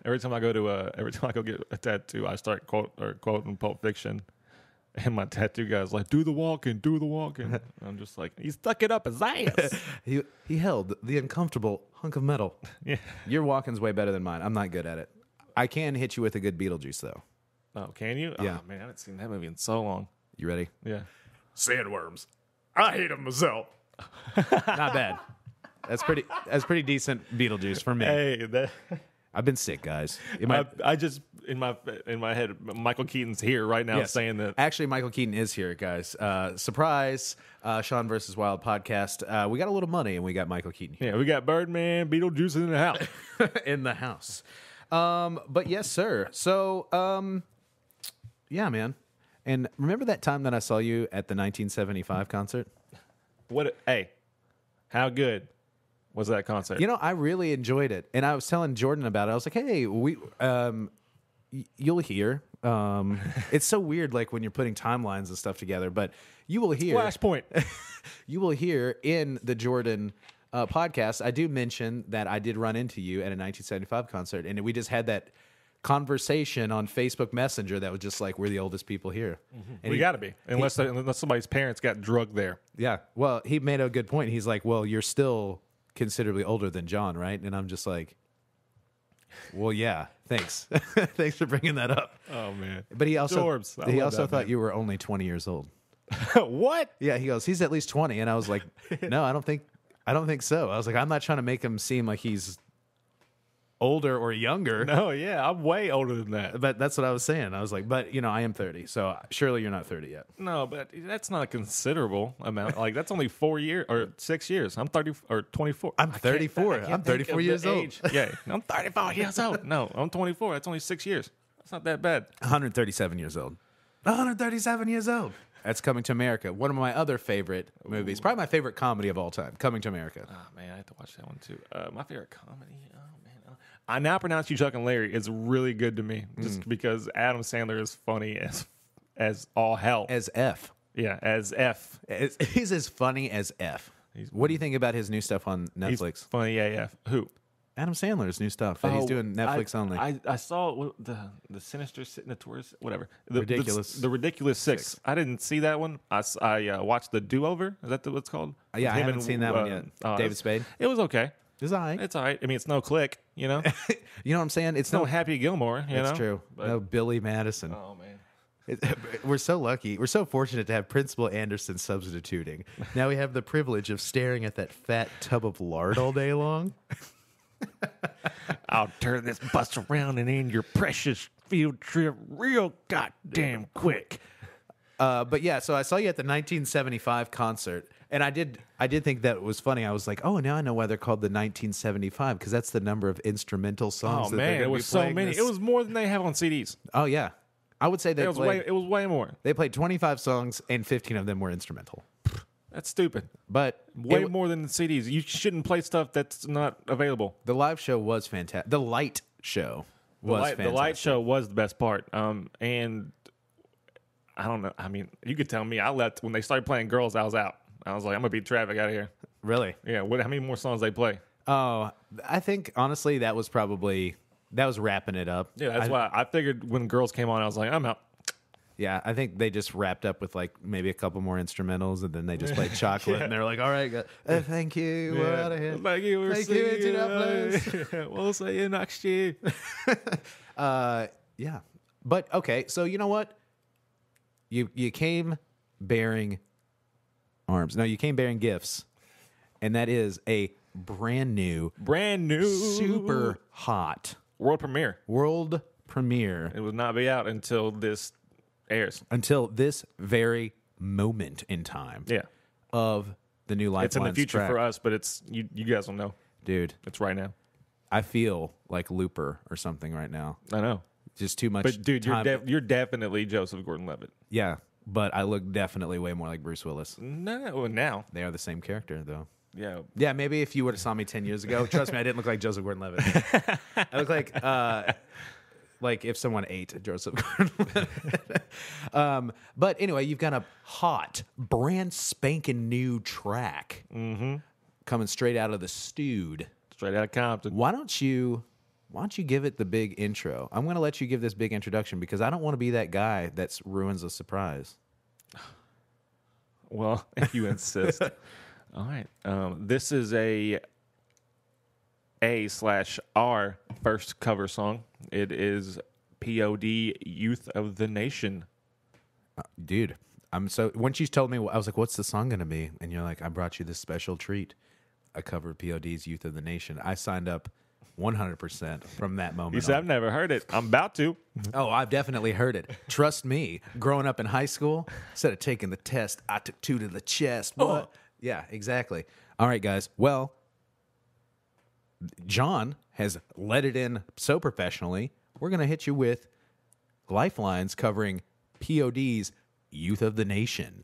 [SPEAKER 2] Every time I go get a tattoo, I start quoting Pulp Fiction, and my tattoo guy's like, "Do the walking." I'm just like, he stuck it up his ass.
[SPEAKER 1] he held the uncomfortable hunk of metal.
[SPEAKER 2] Yeah,
[SPEAKER 1] your walking's way better than mine. I'm not good at it. I can hit you with a good Beetlejuice though.
[SPEAKER 2] Oh, can you?
[SPEAKER 1] Yeah.
[SPEAKER 2] Oh, man, I haven't seen that movie in so long.
[SPEAKER 1] You ready?
[SPEAKER 2] Yeah.
[SPEAKER 1] Sandworms. I hate them myself. Not bad. That's pretty decent Beetlejuice for me.
[SPEAKER 2] Hey,
[SPEAKER 1] I've been sick, guys.
[SPEAKER 2] I just in my head, Michael Keaton's here right now saying that.
[SPEAKER 1] Actually, Michael Keaton is here, guys. Surprise! Sean versus Wild podcast. We got a little money, and we got Michael Keaton here.
[SPEAKER 2] Yeah, we got Birdman, Beetlejuice in the house.
[SPEAKER 1] In the house. But yes, sir. So, yeah, man. And remember that time that I saw you at the 1975 concert?
[SPEAKER 2] Hey, how good was that concert?
[SPEAKER 1] I really enjoyed it, and I was telling Jordan about it. I was like, "Hey, you'll hear It's so weird, like when you're putting timelines and stuff together. But you will hear
[SPEAKER 2] Flashpoint.
[SPEAKER 1] you will hear in the Jordan podcast, I do mention that I did run into you at a 1975 concert, and we just had that conversation on Facebook Messenger that was just like, we're the oldest people here. And
[SPEAKER 2] We got to be, unless somebody's parents got drugged there.
[SPEAKER 1] Yeah. Well, he made a good point. He's like, well, you're still considerably older than John, right? And I'm just like, well, yeah, thanks. Thanks for bringing that up.
[SPEAKER 2] Oh, man.
[SPEAKER 1] But he also
[SPEAKER 2] Dorbs. I
[SPEAKER 1] he
[SPEAKER 2] love
[SPEAKER 1] also
[SPEAKER 2] that,
[SPEAKER 1] thought
[SPEAKER 2] man.
[SPEAKER 1] you were only 20 years old.
[SPEAKER 2] What?
[SPEAKER 1] Yeah, he goes, he's at least 20. And I was like, no, I don't think so. I was like, I'm not trying to make him seem like he's older or younger.
[SPEAKER 2] No, yeah, I'm way older than that.
[SPEAKER 1] But that's what I was saying. I was like, but I am 30, so surely you're not 30 yet.
[SPEAKER 2] No, but that's not a considerable amount. Like, that's only 4 years or 6 years. I'm 30 or 24.
[SPEAKER 1] I'm 34.
[SPEAKER 2] I can't
[SPEAKER 1] I'm
[SPEAKER 2] think
[SPEAKER 1] 34
[SPEAKER 2] of
[SPEAKER 1] years
[SPEAKER 2] the
[SPEAKER 1] old.
[SPEAKER 2] age. Yeah, I'm 34 years old. No, I'm 24. That's only 6 years. That's not that bad.
[SPEAKER 1] 137 years old. 137 years old. That's Coming to America. One of my other favorite movies. Probably my favorite comedy of all time. Coming to America.
[SPEAKER 2] Oh, man, I have to watch that one, too. My favorite comedy. Oh, man. I now pronounce you Chuck and Larry. It's really good to me just because Adam Sandler is funny as all hell.
[SPEAKER 1] As F.
[SPEAKER 2] Yeah, as F.
[SPEAKER 1] He's as funny as F. What do you think about his new stuff on
[SPEAKER 2] He's
[SPEAKER 1] Netflix?
[SPEAKER 2] funny AF. Who?
[SPEAKER 1] Adam Sandler's new stuff that he's doing Netflix only.
[SPEAKER 2] I saw the Sinister Notorious, whatever. The Ridiculous Six. I didn't see that one. I watched the Do Over. Is that what it's called?
[SPEAKER 1] Yeah, I
[SPEAKER 2] Him
[SPEAKER 1] haven't
[SPEAKER 2] and,
[SPEAKER 1] seen that one yet. David Spade.
[SPEAKER 2] It was okay.
[SPEAKER 1] It's all right.
[SPEAKER 2] It's all right. I mean, it's no Click, you know?
[SPEAKER 1] You know what I'm saying?
[SPEAKER 2] It's no Happy Gilmore, you know?
[SPEAKER 1] It's true.
[SPEAKER 2] But,
[SPEAKER 1] No Billy Madison.
[SPEAKER 2] oh, man.
[SPEAKER 1] We're so lucky. We're so fortunate to have Principal Anderson substituting. Now we have the privilege of staring at that fat tub of lard all day long.
[SPEAKER 2] I'll turn this bus around and end your precious field trip real goddamn quick.
[SPEAKER 1] But yeah, so I saw you at the 1975 concert, and I did think that was funny. I was like, oh, now I know why they're called the 1975, because that's the number of instrumental songs.
[SPEAKER 2] Oh,
[SPEAKER 1] that they're
[SPEAKER 2] man,
[SPEAKER 1] gonna
[SPEAKER 2] it
[SPEAKER 1] be
[SPEAKER 2] was so
[SPEAKER 1] playing
[SPEAKER 2] many.
[SPEAKER 1] this-
[SPEAKER 2] It was more than they have on CDs.
[SPEAKER 1] Oh yeah, I would say
[SPEAKER 2] It was way more.
[SPEAKER 1] They played 25 songs, and 15 of them were instrumental.
[SPEAKER 2] That's stupid.
[SPEAKER 1] But
[SPEAKER 2] Way more than the CDs. You shouldn't play stuff that's not available.
[SPEAKER 1] the live show was fantastic. The light show was fantastic.
[SPEAKER 2] The light show was the best part. And I don't know. I mean, you could tell me. I left when they started playing Girls. I was out. I was like, I'm gonna beat traffic out of here.
[SPEAKER 1] Really?
[SPEAKER 2] Yeah. How many more songs they play?
[SPEAKER 1] Oh, I think honestly that was wrapping it up.
[SPEAKER 2] Yeah, that's why I figured when Girls came on, I was like, I'm out.
[SPEAKER 1] Yeah, I think they just wrapped up with like maybe a couple more instrumentals, and then they just played Chocolate, and they're like, "All right, thank you, we're out of here.
[SPEAKER 2] Thank you.
[SPEAKER 1] Thank you, into that place."
[SPEAKER 2] We'll see you next year.
[SPEAKER 1] Yeah, but okay, so you know what? You came bearing arms. No, you came bearing gifts, and that is a brand new, super hot
[SPEAKER 2] world premiere.
[SPEAKER 1] It
[SPEAKER 2] will not be out until this airs.
[SPEAKER 1] Until this very moment in time.
[SPEAKER 2] Yeah.
[SPEAKER 1] Of the new Lifelines
[SPEAKER 2] It's in the future
[SPEAKER 1] track.
[SPEAKER 2] for us, but it's you guys will know.
[SPEAKER 1] Dude.
[SPEAKER 2] It's right now.
[SPEAKER 1] I feel like Looper or something right now.
[SPEAKER 2] I know.
[SPEAKER 1] Just too much
[SPEAKER 2] But dude,
[SPEAKER 1] time.
[SPEAKER 2] you're definitely Joseph Gordon-Levitt.
[SPEAKER 1] Yeah, but I look definitely way more like Bruce Willis.
[SPEAKER 2] No, now.
[SPEAKER 1] They are the same character, though.
[SPEAKER 2] Yeah.
[SPEAKER 1] Yeah, maybe if you would have saw me 10 years ago, trust me, I didn't look like Joseph Gordon-Levitt. I look like if someone ate Joseph Gordon-Levitt. But anyway, you've got a hot, brand spanking new track coming straight out of the stewed.
[SPEAKER 2] Straight out of Compton.
[SPEAKER 1] Why don't you give it the big intro? I'm going to let you give this big introduction because I don't want to be that guy that ruins a surprise.
[SPEAKER 2] Well, if you insist. All right. This is A/R first cover song. It is P.O.D. Youth of the Nation.
[SPEAKER 1] Dude, once you told me, I was like, what's the song going to be? And you're like, I brought you this special treat. A cover of P.O.D.'s Youth of the Nation. I signed up 100% from that moment
[SPEAKER 2] You said,
[SPEAKER 1] on.
[SPEAKER 2] I've never heard it. I'm about to.
[SPEAKER 1] Oh, I've definitely heard it. Trust me. Growing up in high school, instead of taking the test, I took 2 to the chest. What?
[SPEAKER 2] Oh.
[SPEAKER 1] Yeah, exactly. All right, guys. Well, John has let it in so professionally. We're going to hit you with Lifelines covering P.O.D.'s Youth of the Nation.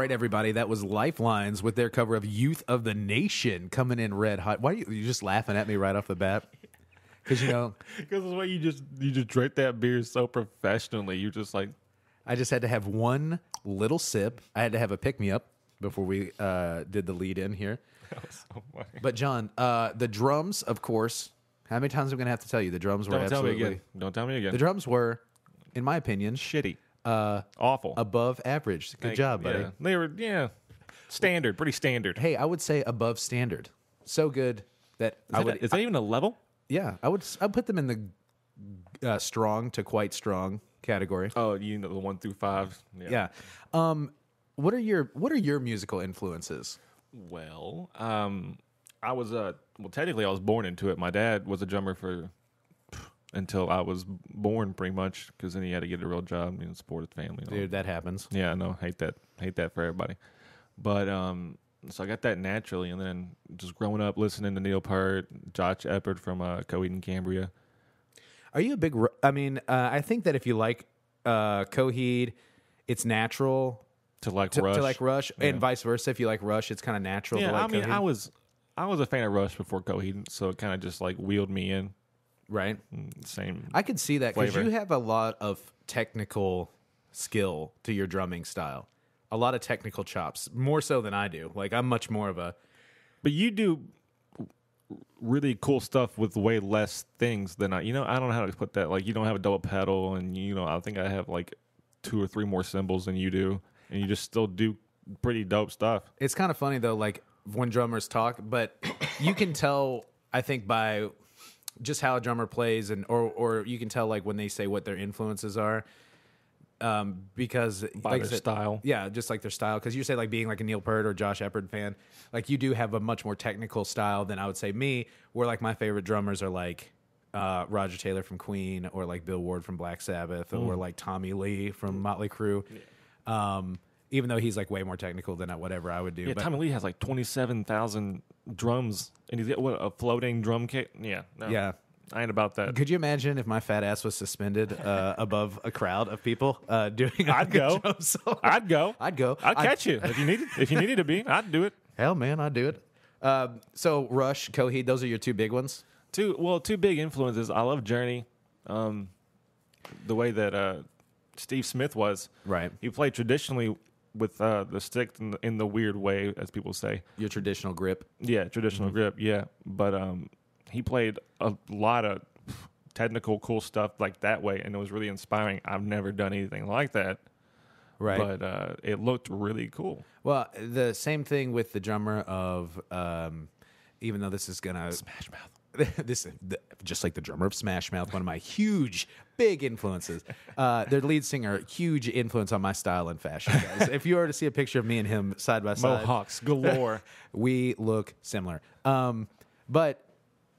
[SPEAKER 1] right, everybody, that was Lifelines with their cover of Youth of the Nation coming in red hot. Why are you just laughing at me right off the bat? Because,
[SPEAKER 2] Because the way you just drank that beer so professionally. You're just like...
[SPEAKER 1] I just had to have one little sip. I had to have a pick-me-up before we did the lead-in here.
[SPEAKER 2] That was so funny.
[SPEAKER 1] But, John, the drums, of course, how many times am I going to have to tell you? The drums were absolutely...
[SPEAKER 2] Don't tell me again.
[SPEAKER 1] The drums were, in my opinion...
[SPEAKER 2] Shitty. Awful.
[SPEAKER 1] Above average. Good job, buddy.
[SPEAKER 2] Yeah. They were, standard. Pretty standard.
[SPEAKER 1] Hey, I would say above standard. So good that
[SPEAKER 2] Is that even a level?
[SPEAKER 1] Yeah, I'd put them in the strong to quite strong category.
[SPEAKER 2] Oh, the 1 through 5.
[SPEAKER 1] Yeah. What are your musical influences?
[SPEAKER 2] Well, I was technically I was born into it. My dad was a drummer until I was born, pretty much, because then he had to get a real job and support his family.
[SPEAKER 1] Dude, that happens.
[SPEAKER 2] Yeah, I know. Hate that for everybody. But so I got that naturally, and then just growing up listening to Neil Peart, Josh Eppard from G.O.A.T and Cambria.
[SPEAKER 1] Are you a big? I think that if you like Coheed, it's natural
[SPEAKER 2] to like Rush,
[SPEAKER 1] and vice versa. If you like Rush, it's kind of natural.
[SPEAKER 2] Yeah,
[SPEAKER 1] to like Coheed.
[SPEAKER 2] I was a fan of Rush before Coheed, so it kind of just like wheeled me in.
[SPEAKER 1] Right.
[SPEAKER 2] Same.
[SPEAKER 1] I could see that because
[SPEAKER 2] flavor.
[SPEAKER 1] you have a lot of technical skill to your drumming style. A lot of technical chops, more so than I do. Like, I'm much more of a...
[SPEAKER 2] But you do really cool stuff with way less things than I... I don't know how to put that. Like, you don't have a double pedal, and, I think I have, like, 2 or 3 more cymbals than you do, and you just still do pretty dope stuff.
[SPEAKER 1] It's kind of funny, though, like, when drummers talk, but you can tell, I think, by just how a drummer plays, and or you can tell, like, when they say what their influences are. Because
[SPEAKER 2] by their style.
[SPEAKER 1] Yeah, just like their style. Because you say like being like a Neil Peart or Josh Eppard fan, like you do have a much more technical style than I would say me, where like my favorite drummers are like Roger Taylor from Queen or like Bill Ward from Black Sabbath or like Tommy Lee from Motley Crue. Yeah. Even though he's like way more technical than whatever I would do.
[SPEAKER 2] Yeah, Tommy Lee has like 27,000 drums and he's got a floating drum kit. Yeah. No.
[SPEAKER 1] Yeah.
[SPEAKER 2] I ain't about that.
[SPEAKER 1] Could you imagine if my fat ass was suspended above a crowd of people doing?
[SPEAKER 2] I'd go. I'd go. I'd catch you if you needed to be. I'd do it.
[SPEAKER 1] Hell, man, I'd do it. So Rush, Coheed, those are your 2 big ones.
[SPEAKER 2] 2 big influences. I love Journey. The way that Steve Smith was.
[SPEAKER 1] Right.
[SPEAKER 2] He played traditionally with the stick in the weird way, as people say.
[SPEAKER 1] Your traditional grip.
[SPEAKER 2] Yeah, traditional grip. Yeah, but he played a lot of technical, cool stuff like that way, and it was really inspiring. I've never done anything like that,
[SPEAKER 1] right?
[SPEAKER 2] But it looked really cool.
[SPEAKER 1] Well, the same thing with the drummer of, even though this is gonna
[SPEAKER 2] Smash Mouth.
[SPEAKER 1] Just like the drummer of Smash Mouth, one of my huge, big influences. Their lead singer, huge influence on my style and fashion, guys. If you were to see a picture of me and him side by side,
[SPEAKER 2] Mohawks galore,
[SPEAKER 1] we look similar. But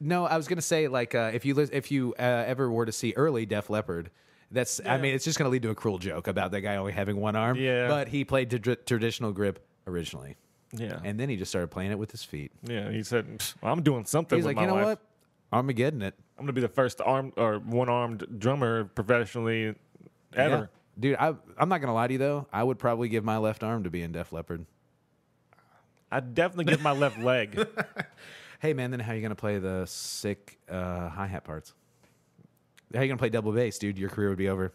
[SPEAKER 1] no, I was gonna say like if you ever were to see early Def Leppard, that's I mean it's just gonna lead to a cruel joke about that guy only having one arm.
[SPEAKER 2] Yeah,
[SPEAKER 1] but he played traditional grip originally.
[SPEAKER 2] Yeah,
[SPEAKER 1] and then he just started playing it with his feet.
[SPEAKER 2] Yeah, he said, well, "I'm doing something."
[SPEAKER 1] He's
[SPEAKER 2] with
[SPEAKER 1] like, you know
[SPEAKER 2] life.
[SPEAKER 1] what? Armageddon it.
[SPEAKER 2] I'm gonna be the first one-armed drummer professionally ever.
[SPEAKER 1] Yeah. Dude, I'm not gonna lie to you though. I would probably give my left arm to be in Def Leppard.
[SPEAKER 2] I'd definitely give my left leg.
[SPEAKER 1] Hey man, then how are you gonna play the sick hi-hat parts? How are you gonna play double bass, dude? Your career would be over.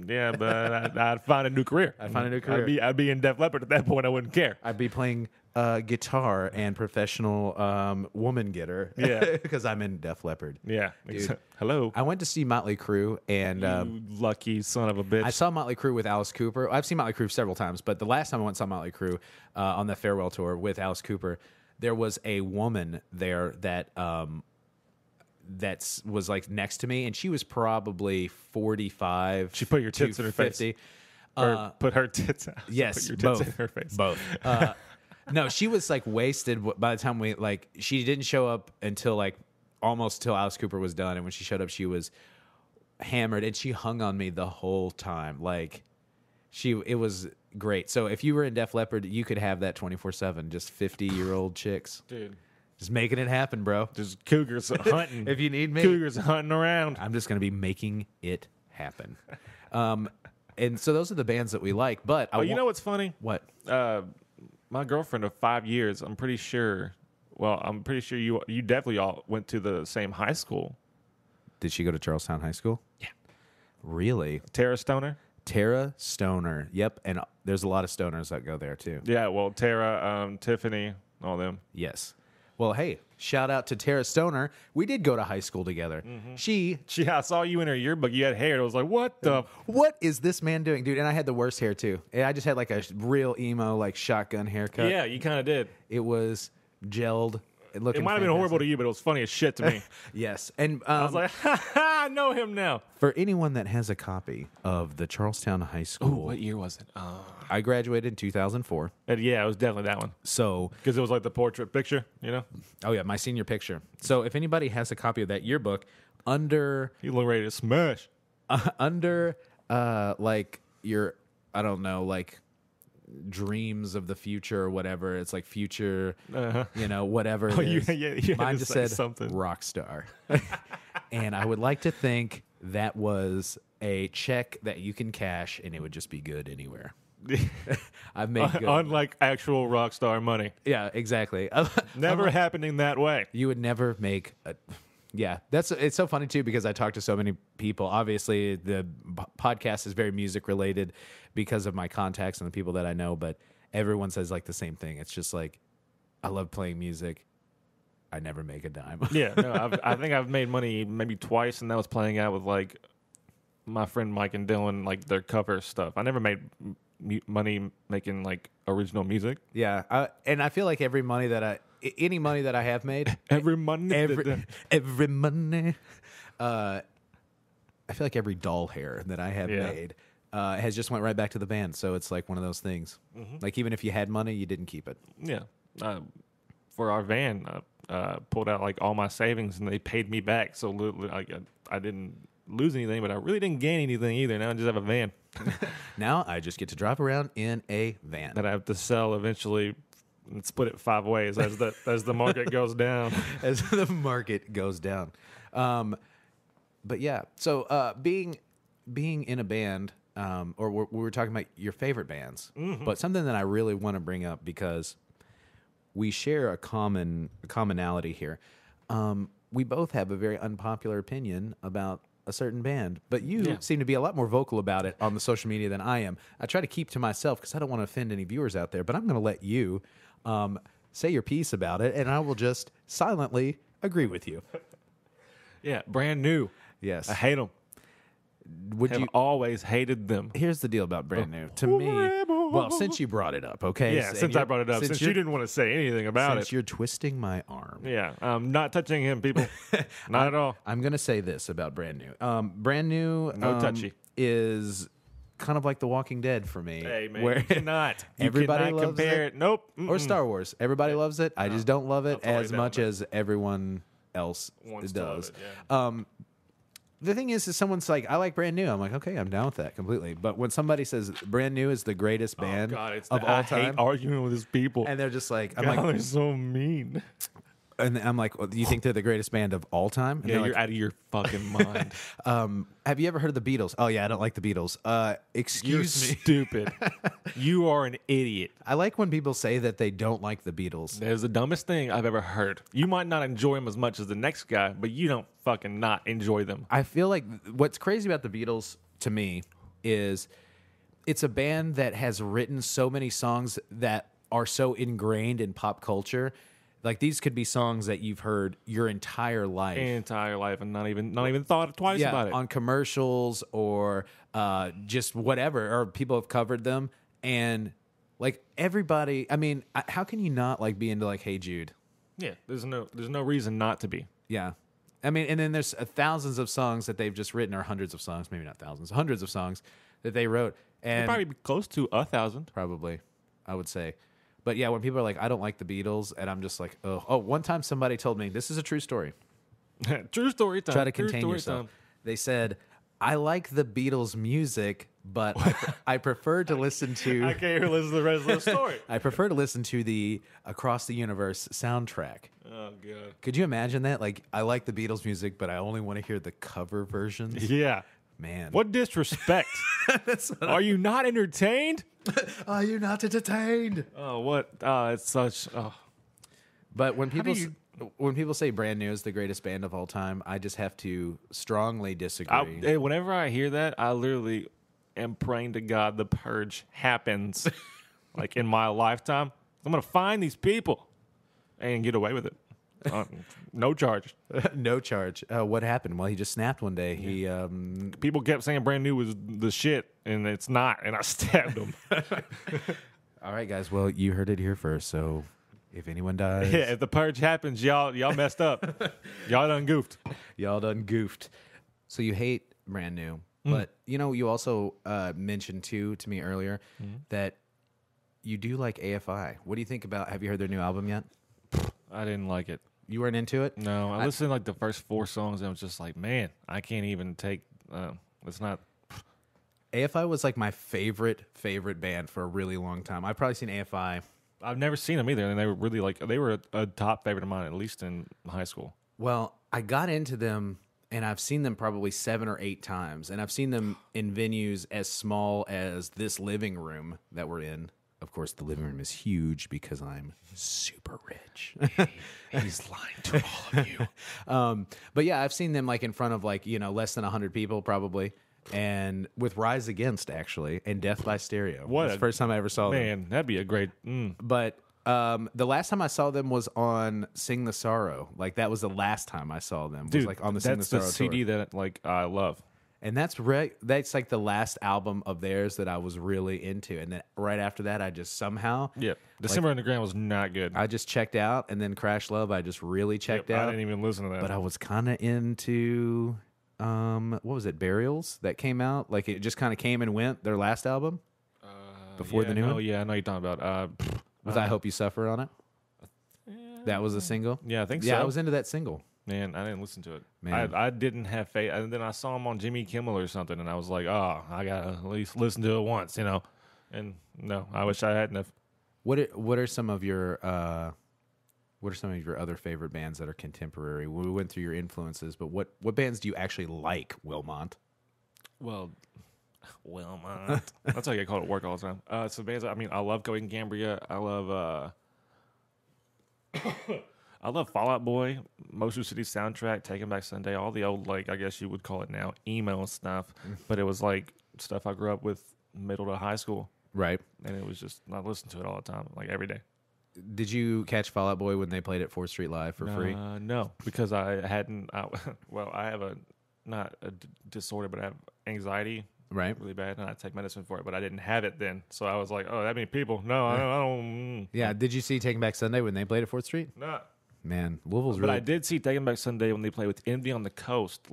[SPEAKER 2] Yeah, but I'd find a new career. I'd be in Def Leppard at that point. I wouldn't care.
[SPEAKER 1] I'd be playing guitar and professional woman getter.
[SPEAKER 2] Yeah,
[SPEAKER 1] because I'm in Def Leppard.
[SPEAKER 2] Yeah,
[SPEAKER 1] dude.
[SPEAKER 2] Hello.
[SPEAKER 1] I went to see Motley Crue, and
[SPEAKER 2] you lucky son of a bitch.
[SPEAKER 1] I saw Motley Crue with Alice Cooper. I've seen Motley Crue several times, but the last time I went and saw Motley Crue on the farewell tour with Alice Cooper, there was a woman there that was like next to me, and she was probably 45.
[SPEAKER 2] She put your tits in her
[SPEAKER 1] 50.
[SPEAKER 2] face, or put her tits out.
[SPEAKER 1] Yes,
[SPEAKER 2] put your tits
[SPEAKER 1] both.
[SPEAKER 2] in her face.
[SPEAKER 1] Both. No, she was like wasted by the time she didn't show up until like almost till Alice Cooper was done, and when she showed up, she was hammered, and she hung on me the whole time. Like it was great. So if you were in Def Leppard, you could have that 24/7, just 50-year-old chicks,
[SPEAKER 2] dude.
[SPEAKER 1] Just making it happen, bro.
[SPEAKER 2] Just cougars hunting.
[SPEAKER 1] If you need me.
[SPEAKER 2] Cougars hunting around.
[SPEAKER 1] I'm just going to be making it happen. And so those are the bands that we like. But
[SPEAKER 2] you know what's funny?
[SPEAKER 1] What?
[SPEAKER 2] My girlfriend of 5 years, I'm pretty sure you definitely all went to the same high school.
[SPEAKER 1] Did she go to Charlestown High School?
[SPEAKER 2] Yeah.
[SPEAKER 1] Really?
[SPEAKER 2] Tara Stoner?
[SPEAKER 1] Tara Stoner. Yep. And there's a lot of stoners that go there too.
[SPEAKER 2] Yeah, well, Tara, Tiffany, all them.
[SPEAKER 1] Yes. Well, hey, shout out to Tara Stoner. We did go to high school together.
[SPEAKER 2] Mm-hmm. I saw you in her yearbook. You had hair. And I was like, what
[SPEAKER 1] is this man doing, dude? And I had the worst hair too. I just had like a real emo, like shotgun haircut.
[SPEAKER 2] Yeah, you kind of did.
[SPEAKER 1] It was gelled. It
[SPEAKER 2] might have been horrible to you, but it was funny as shit to me.
[SPEAKER 1] Yes. And
[SPEAKER 2] I was like, I know him now.
[SPEAKER 1] For anyone that has a copy of the Charlestown High School.
[SPEAKER 2] What year was it?
[SPEAKER 1] I graduated in 2004.
[SPEAKER 2] Yeah, it was definitely that one.
[SPEAKER 1] So,
[SPEAKER 2] because it was like the portrait picture, you know?
[SPEAKER 1] Oh, yeah, my senior picture. So if anybody has a copy of that yearbook, under...
[SPEAKER 2] You look ready to smash.
[SPEAKER 1] Under, like, your, I don't know, like... dreams of the future or whatever. It's like future, whatever. Mine just said something. Rock star. And I would like to think that was a check that you can cash and it would just be good anywhere. I've made good.
[SPEAKER 2] Unlike actual rock star money.
[SPEAKER 1] Yeah, exactly.
[SPEAKER 2] Never happening that way.
[SPEAKER 1] You would never make a... Yeah, it's so funny too because I talk to so many people. Obviously, the podcast is very music related because of my contacts and the people that I know. But everyone says like the same thing. It's just like, I love playing music. I never make a dime.
[SPEAKER 2] Yeah, no, I think I've made money maybe twice, and that was playing out with like my friend Mike and Dylan, like their cover stuff. I never made money making like original music.
[SPEAKER 1] Yeah, and I feel like any money that I have made,
[SPEAKER 2] every money,
[SPEAKER 1] I feel like every doll hair that I have made has just went right back to the band. So it's like one of those things. Mm-hmm. Like even if you had money, you didn't keep it.
[SPEAKER 2] Yeah. For our van, pulled out like all my savings and they paid me back. So I didn't lose anything, but I really didn't gain anything either. Now I just have a van.
[SPEAKER 1] Now I just get to drive around in a van
[SPEAKER 2] that I have to sell eventually. And split it 5 ways as the market goes down.
[SPEAKER 1] As the market goes down. But yeah, so being in a band, or we were talking about your favorite bands, but something that I really want to bring up because we share a commonality here. We both have a very unpopular opinion about a certain band, but you seem to be a lot more vocal about it on the social media than I am. I try to keep to myself because I don't want to offend any viewers out there, but I'm going to let you say your piece about it, and I will just silently agree with you.
[SPEAKER 2] Yeah, Brand New.
[SPEAKER 1] Yes.
[SPEAKER 2] I hate them. Have always hated them.
[SPEAKER 1] Here's the deal about Brand New. To me, well, since you brought it up, okay?
[SPEAKER 2] Yeah, since I brought it up. Since you didn't want to say anything about it.
[SPEAKER 1] Since you're twisting my arm.
[SPEAKER 2] Yeah, I'm not touching him, people. Not at all.
[SPEAKER 1] I'm going to say this about Brand New. Brand New
[SPEAKER 2] no touchy.
[SPEAKER 1] Is kind of like The Walking Dead for me.
[SPEAKER 2] Hey, man, where you cannot
[SPEAKER 1] loves
[SPEAKER 2] compare it. Nope.
[SPEAKER 1] Mm-mm. Or Star Wars. Everybody loves it. I just don't love it as much as everyone else does. The thing is someone's like, I like Brand New. I'm like, okay, I'm down with that completely. But when somebody says Brand New is the greatest band of all time,
[SPEAKER 2] I hate arguing with these people,
[SPEAKER 1] and they're just like,
[SPEAKER 2] they're so mean.
[SPEAKER 1] And I'm like, well, do you think they're the greatest band of all time? And
[SPEAKER 2] yeah, you're
[SPEAKER 1] like,
[SPEAKER 2] out of your fucking mind.
[SPEAKER 1] Have you ever heard of the Beatles? Oh, yeah, I don't like the Beatles. Excuse me.
[SPEAKER 2] You're stupid. You are an idiot.
[SPEAKER 1] I like when people say that they don't like the Beatles.
[SPEAKER 2] That is the dumbest thing I've ever heard. You might not enjoy them as much as the next guy, but you don't fucking not enjoy them.
[SPEAKER 1] I feel like what's crazy about the Beatles to me is it's a band that has written so many songs that are so ingrained in pop culture. Like these could be songs that you've heard your entire life,
[SPEAKER 2] and not even thought twice about it
[SPEAKER 1] on commercials or just whatever, or people have covered them, and like everybody. I mean, how can you not like be into like Hey Jude?
[SPEAKER 2] Yeah, there's no reason not to be.
[SPEAKER 1] Yeah, I mean, and then there's thousands of songs that they've just written, or hundreds of songs, maybe not thousands, hundreds of songs that they wrote, and
[SPEAKER 2] probably be close to 1,000,
[SPEAKER 1] probably, I would say. But yeah, when people are like, I don't like the Beatles, and I'm just like, oh, one time somebody told me, this is a true story.
[SPEAKER 2] True story time.
[SPEAKER 1] Try to contain yourself. They said, I like the Beatles music, but I prefer to listen to...
[SPEAKER 2] I can't even listen to the rest of the story.
[SPEAKER 1] I prefer to listen to the Across the Universe soundtrack.
[SPEAKER 2] Oh, God.
[SPEAKER 1] Could you imagine that? Like, I like the Beatles music, but I only want to hear the cover versions.
[SPEAKER 2] Yeah.
[SPEAKER 1] Man.
[SPEAKER 2] What disrespect. Are you not entertained?
[SPEAKER 1] Are you not entertained?
[SPEAKER 2] Oh, what? It's such... Oh.
[SPEAKER 1] But when people say Brand New is the greatest band of all time, I just have to strongly disagree.
[SPEAKER 2] Whenever I hear that, I literally am praying to God the purge happens like in my lifetime. I'm going to find these people and get away with it. No charge.
[SPEAKER 1] No charge. What happened? Well, he just snapped one day.
[SPEAKER 2] Yeah.
[SPEAKER 1] He
[SPEAKER 2] People kept saying Brand New was the shit, and it's not, and I stabbed him.
[SPEAKER 1] All right, guys. Well, you heard it here first, so if anyone dies...
[SPEAKER 2] Yeah, if the purge happens, y'all messed up. Y'all done goofed.
[SPEAKER 1] Y'all done goofed. So you hate Brand New, but, you also mentioned, too, to me earlier, that you do like AFI. What do you think about... Have you heard their new album yet?
[SPEAKER 2] I didn't like it.
[SPEAKER 1] You weren't into it?
[SPEAKER 2] No, I listened to like the first 4 songs and I was just like, man, I can't even take, it's not.
[SPEAKER 1] AFI was like my favorite band for a really long time. I've probably seen AFI.
[SPEAKER 2] I've never seen them either. And they were really they were a top favorite of mine, at least in high school.
[SPEAKER 1] Well, I got into them and I've seen them probably 7 or 8 times. And I've seen them in venues as small as this living room that we're in. Of course, the living room is huge because I'm super rich.
[SPEAKER 2] He's lying to all of you.
[SPEAKER 1] But yeah, I've seen them like in front of less than 100 people probably. And with Rise Against, actually, and Death by Stereo. That's the first time I ever saw them.
[SPEAKER 2] Man, that'd be a great...
[SPEAKER 1] But the last time I saw them was on Sing the Sorrow. Like, that was the last time I saw them.
[SPEAKER 2] Dude,
[SPEAKER 1] was like on the Sing the Sorrow
[SPEAKER 2] that's the CD
[SPEAKER 1] tour.
[SPEAKER 2] that I love.
[SPEAKER 1] And that's like the last album of theirs that I was really into. And then right after that, I just somehow...
[SPEAKER 2] Yeah. December Underground was not good.
[SPEAKER 1] I just checked out. And then Crash Love, I just really checked out.
[SPEAKER 2] I didn't even listen to that.
[SPEAKER 1] But I was kind of into... what was it? Burials that came out? Like, it just kind of came and went, their last album? Before the new one?
[SPEAKER 2] Oh, yeah, I know you're talking about.
[SPEAKER 1] With I Hope You Suffer on it? That was a single?
[SPEAKER 2] Yeah, I think so.
[SPEAKER 1] Yeah, I was into that single.
[SPEAKER 2] Man, I didn't listen to it.
[SPEAKER 1] Man.
[SPEAKER 2] I didn't have faith. And then I saw him on Jimmy Kimmel or something, and I was like, oh, I got to at least listen to it once, And no, I wish I hadn't have.
[SPEAKER 1] What are some of your other favorite bands that are contemporary? We went through your influences, but what bands do you actually like, Wilmot?
[SPEAKER 2] Well, Wilmot. That's how I get called at work all the time. So bands, I love Going Gambria. I love Fall Out Boy, Motion City Soundtrack, Taking Back Sunday, all the old, I guess you would call it now, emo stuff. But it was stuff I grew up with middle to high school.
[SPEAKER 1] Right.
[SPEAKER 2] And it was just, I listened to it all the time, every day.
[SPEAKER 1] Did you catch Fall Out Boy when they played at 4th Street Live for free?
[SPEAKER 2] No, because I hadn't, I have not a disorder, but I have anxiety.
[SPEAKER 1] Right.
[SPEAKER 2] Really bad, and I take medicine for it, but I didn't have it then. So I was like, oh, that many people. No, I don't.
[SPEAKER 1] Yeah, did you see Taking Back Sunday when they played at 4th Street?
[SPEAKER 2] No.
[SPEAKER 1] Man, Louisville's
[SPEAKER 2] But
[SPEAKER 1] really...
[SPEAKER 2] I did see Taking Back Sunday when they played with Envy on the Coast,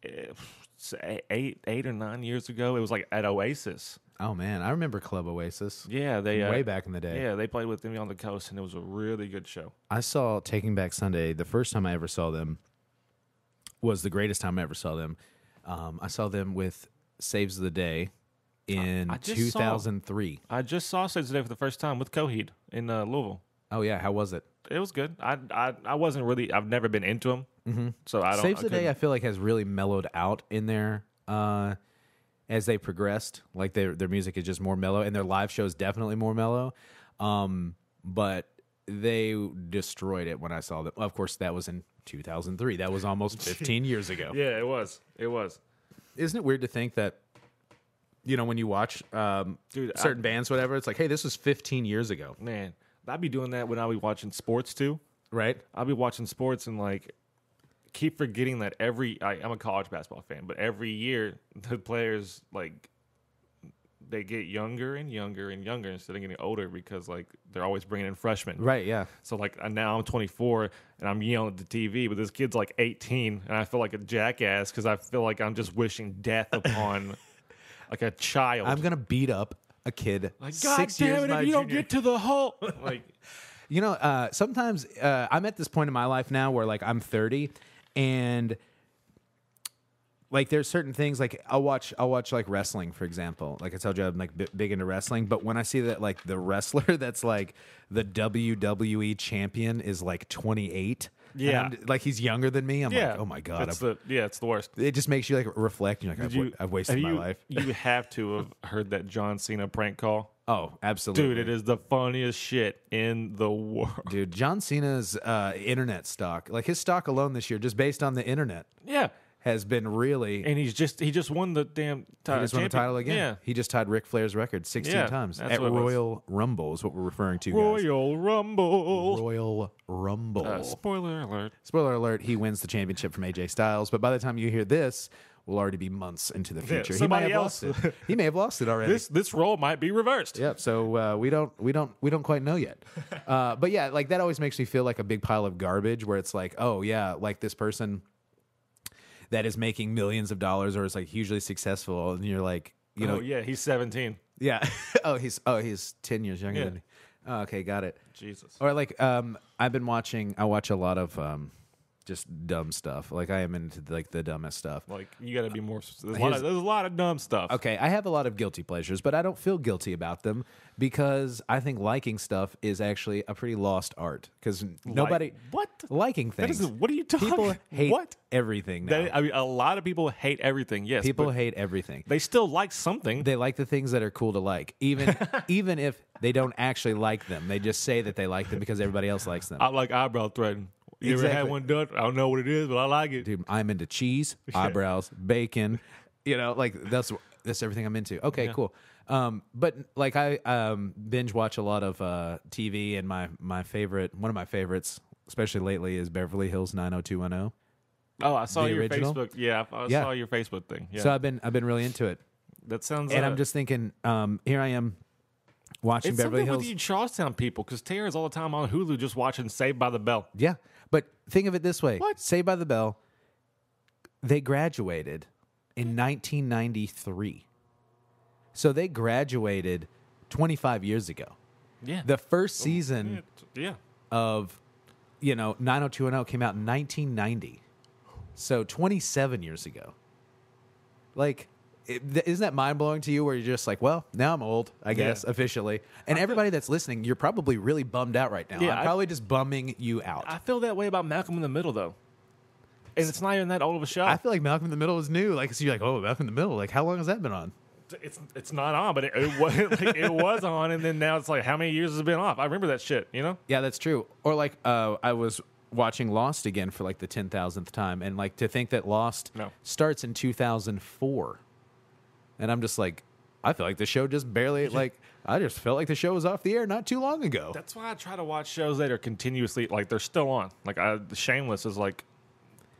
[SPEAKER 2] 8 or 9 years ago. It was at Oasis.
[SPEAKER 1] Oh, man, I remember Club Oasis.
[SPEAKER 2] Yeah, they...
[SPEAKER 1] way back in the day.
[SPEAKER 2] Yeah, they played with Envy on the Coast, and it was a really good show.
[SPEAKER 1] I saw Taking Back Sunday. The first time I ever saw them was the greatest time I ever saw them. I saw them with Saves the Day in 2003.
[SPEAKER 2] I just saw Saves the Day for the first time with Coheed in Louisville.
[SPEAKER 1] Oh, yeah. How was it?
[SPEAKER 2] It was good. I wasn't really... I've never been into them, so I don't...
[SPEAKER 1] Saves the Day, I feel like, has really mellowed out in there as they progressed. Like, their music is just more mellow, and their live show is definitely more mellow. But they destroyed it when I saw them. Of course, that was in 2003. That was almost 15 years ago.
[SPEAKER 2] Yeah, it was.
[SPEAKER 1] Isn't it weird to think that, when you watch certain bands, whatever, it's like, hey, this was 15 years ago.
[SPEAKER 2] Man, I'd be doing that when I be watching sports, too.
[SPEAKER 1] Right?
[SPEAKER 2] I'll be watching sports and, keep forgetting that I'm a college basketball fan, but every year the players, they get younger and younger and younger instead of getting older because, they're always bringing in freshmen.
[SPEAKER 1] Right, yeah. So,
[SPEAKER 2] now I'm 24 and I'm yelling at the TV, but this kid's 18 and I feel like a jackass because I feel like I'm just wishing death upon, a child.
[SPEAKER 1] I'm going to beat up a kid.
[SPEAKER 2] God
[SPEAKER 1] 6
[SPEAKER 2] damn
[SPEAKER 1] years
[SPEAKER 2] it,
[SPEAKER 1] my
[SPEAKER 2] if you don't
[SPEAKER 1] junior.
[SPEAKER 2] get to the hole.
[SPEAKER 1] Sometimes I'm at this point in my life now where I'm 30 and like there's certain things like I'll watch like wrestling, for example. Like I told you, I'm like big into wrestling, but when I see that like the wrestler that's like the WWE champion is like 28,
[SPEAKER 2] Yeah.
[SPEAKER 1] like he's younger than me, I'm like, oh my God.
[SPEAKER 2] It's the worst.
[SPEAKER 1] It just makes you like reflect. You're like, I've wasted my life.
[SPEAKER 2] You have to have heard that John Cena prank call.
[SPEAKER 1] Oh, absolutely.
[SPEAKER 2] Dude, it is the funniest shit in the world.
[SPEAKER 1] Dude, John Cena's internet stock, like his stock alone this year, just based on the internet, has been really.
[SPEAKER 2] And he just won the damn title.
[SPEAKER 1] He just won the title again.
[SPEAKER 2] Yeah.
[SPEAKER 1] He just tied Ric Flair's record 16 times at Royal Rumble is what we're referring to.
[SPEAKER 2] Royal Rumble.
[SPEAKER 1] Royal Rumble.
[SPEAKER 2] Spoiler alert.
[SPEAKER 1] Spoiler alert. He wins the championship from AJ Styles. But by the time you hear this, we'll already be months into the future. He might have lost it. He may have lost it already.
[SPEAKER 2] This role might be reversed.
[SPEAKER 1] Yep. So we don't quite know yet. But yeah, like that always makes me feel like a big pile of garbage. Where it's like, oh yeah, like this person that is making millions of dollars or is like hugely successful, and you're like, you know,
[SPEAKER 2] yeah, he's 17.
[SPEAKER 1] Yeah. he's 10 years younger than me. Oh, okay, got it.
[SPEAKER 2] Jesus.
[SPEAKER 1] Or like, I watch a lot of just dumb stuff. Like I am into like the dumbest stuff.
[SPEAKER 2] Like you got to be more. There's a lot of dumb stuff.
[SPEAKER 1] Okay, I have a lot of guilty pleasures, but I don't feel guilty about them because I think liking stuff is actually a pretty lost art. Because nobody liking things.
[SPEAKER 2] What are you talking?
[SPEAKER 1] People hate everything now.
[SPEAKER 2] A lot of people hate everything. Yes,
[SPEAKER 1] people hate everything.
[SPEAKER 2] They still like something.
[SPEAKER 1] They like the things that are cool to like, even if they don't actually like them. They just say that they like them because everybody else likes them.
[SPEAKER 2] I like eyebrow threading. You ever had one done? I don't know what it is, but I like it.
[SPEAKER 1] Dude, I'm into cheese, eyebrows, bacon. You know, like that's everything I'm into. Okay, cool. But like I binge watch a lot of TV, and one of my favorites, especially lately, is Beverly Hills 90210.
[SPEAKER 2] Oh, I saw your
[SPEAKER 1] original?
[SPEAKER 2] Facebook. Yeah, I saw your Facebook thing. Yeah.
[SPEAKER 1] So I've been really into it.
[SPEAKER 2] That sounds.
[SPEAKER 1] And I'm just thinking, here I am watching Beverly Hills.
[SPEAKER 2] With you Charlestown people, because Tara's all the time on Hulu just watching Saved by the Bell.
[SPEAKER 1] Yeah. But think of it this way.
[SPEAKER 2] What?
[SPEAKER 1] Saved by the Bell, they graduated in 1993. So they graduated 25 years ago.
[SPEAKER 2] Yeah.
[SPEAKER 1] The first season
[SPEAKER 2] Yeah.
[SPEAKER 1] of, 90210 came out in 1990. So 27 years ago. Like, isn't that mind-blowing to you where you're just like, well, now I'm old, I guess, officially. And everybody that's listening, you're probably really bummed out right now.
[SPEAKER 2] Yeah,
[SPEAKER 1] I'm probably just bumming you out.
[SPEAKER 2] I feel that way about Malcolm in the Middle, though. And it's not even that old of a show.
[SPEAKER 1] I feel like Malcolm in the Middle is new. Like, so you're like, oh, Malcolm in the Middle. Like, how long has that been on?
[SPEAKER 2] It's not on, but it was it was on, and then now it's like, how many years has it been off? I remember that shit,
[SPEAKER 1] Yeah, that's true. Or like, I was watching Lost again for like the 10,000th time, and like to think that Lost starts in 2004. And I'm just like, I feel like the show just barely, I just felt like the show was off the air not too long ago.
[SPEAKER 2] That's why I try to watch shows that are continuously, like, they're still on. Like, Shameless is, like,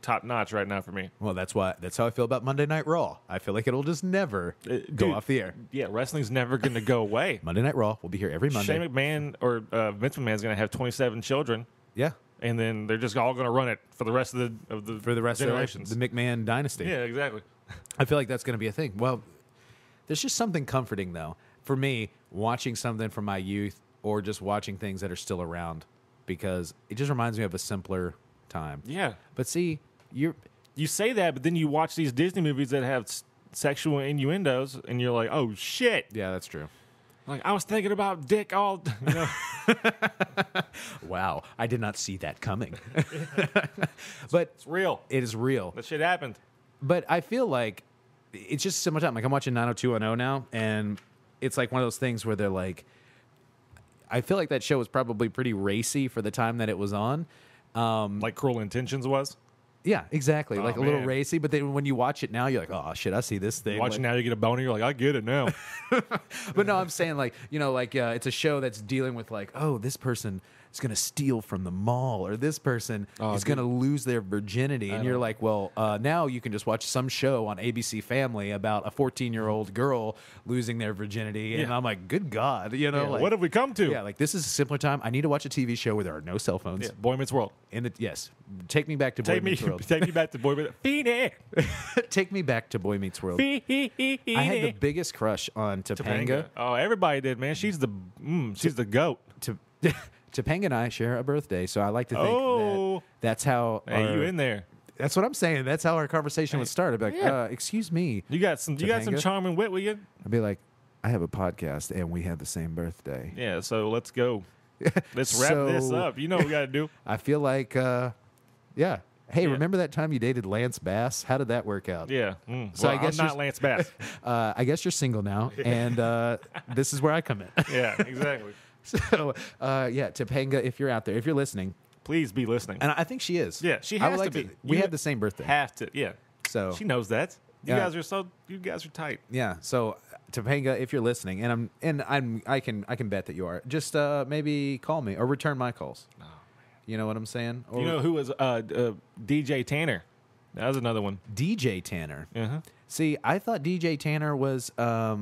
[SPEAKER 2] top notch right now for me.
[SPEAKER 1] Well, that's how I feel about Monday Night Raw. I feel like it'll just never go off the air.
[SPEAKER 2] Yeah, wrestling's never going to go away.
[SPEAKER 1] Monday Night Raw will be here every Monday.
[SPEAKER 2] Shane McMahon or Vince McMahon's going to have 27 children.
[SPEAKER 1] Yeah.
[SPEAKER 2] And then they're just all going to run it for the rest of the generations.
[SPEAKER 1] Of the McMahon dynasty.
[SPEAKER 2] Yeah, exactly.
[SPEAKER 1] I feel like that's going to be a thing. Well, there's just something comforting, though, for me, watching something from my youth or just watching things that are still around, because it just reminds me of a simpler time.
[SPEAKER 2] Yeah.
[SPEAKER 1] But see, you
[SPEAKER 2] say that, but then you watch these Disney movies that have sexual innuendos, and you're like, oh, shit.
[SPEAKER 1] Yeah, that's true.
[SPEAKER 2] Like, I was thinking about dick all...
[SPEAKER 1] Wow, I did not see that coming. But
[SPEAKER 2] it's real.
[SPEAKER 1] It is real.
[SPEAKER 2] That shit happened.
[SPEAKER 1] But I feel like it's just similar time. Like I'm watching 90210 now, and it's like one of those things where they're like, I feel like that show was probably pretty racy for the time that it was on.
[SPEAKER 2] Like Cruel Intentions was?
[SPEAKER 1] Yeah, exactly. Like a little
[SPEAKER 2] man.
[SPEAKER 1] racy, but then when you watch it now, you're like, oh shit, I see this thing.
[SPEAKER 2] Watch it now, you get a boner, you're like, I get it now.
[SPEAKER 1] But no, I'm saying like, it's a show that's dealing with like, oh, this person is going to steal from the mall, or this person is going to lose their virginity. And you're like, well, now you can just watch some show on ABC Family about a 14-year-old girl losing their virginity. And I'm like, good God, like,
[SPEAKER 2] what have we come to?
[SPEAKER 1] Yeah, like this is a simpler time. I need to watch a TV show where there are no cell phones.
[SPEAKER 2] Yeah, Boy Meets World.
[SPEAKER 1] Yes. Take me back to Boy Meets World.
[SPEAKER 2] Take me back to Boy Meets World.
[SPEAKER 1] Take me back to Boy Meets World. I had the biggest crush on Topanga.
[SPEAKER 2] Oh, everybody did, man. She's the goat.
[SPEAKER 1] Topanga and I share a birthday, so I like to think that's how.
[SPEAKER 2] Hey, you in there?
[SPEAKER 1] That's what I'm saying. That's how our conversation would start. I'd be like, excuse me.
[SPEAKER 2] You got some charm and wit with you?
[SPEAKER 1] I'd be like, I have a podcast and we have the same birthday.
[SPEAKER 2] Yeah, so let's go. Let's wrap this up. You know what we got to do.
[SPEAKER 1] I feel like, Hey, remember that time you dated Lance Bass? How did that work out?
[SPEAKER 2] Yeah.
[SPEAKER 1] So
[SPEAKER 2] well,
[SPEAKER 1] I guess
[SPEAKER 2] I'm not Lance Bass.
[SPEAKER 1] I guess you're single now, and this is where I come in.
[SPEAKER 2] Yeah, exactly.
[SPEAKER 1] So, Topanga, if you're out there, if you're listening,
[SPEAKER 2] please be listening.
[SPEAKER 1] and I think she is.
[SPEAKER 2] Yeah, she has to be.
[SPEAKER 1] We have the same birthday.
[SPEAKER 2] Have to, yeah.
[SPEAKER 1] So
[SPEAKER 2] she knows that. You guys are tight.
[SPEAKER 1] Yeah. So Topanga, if you're listening, I can bet that you are. Just maybe call me or return my calls. Oh, man. You know what I'm saying? Or,
[SPEAKER 2] you know who was DJ Tanner? That was another one.
[SPEAKER 1] DJ Tanner.
[SPEAKER 2] Uh-huh.
[SPEAKER 1] See, I thought DJ Tanner was I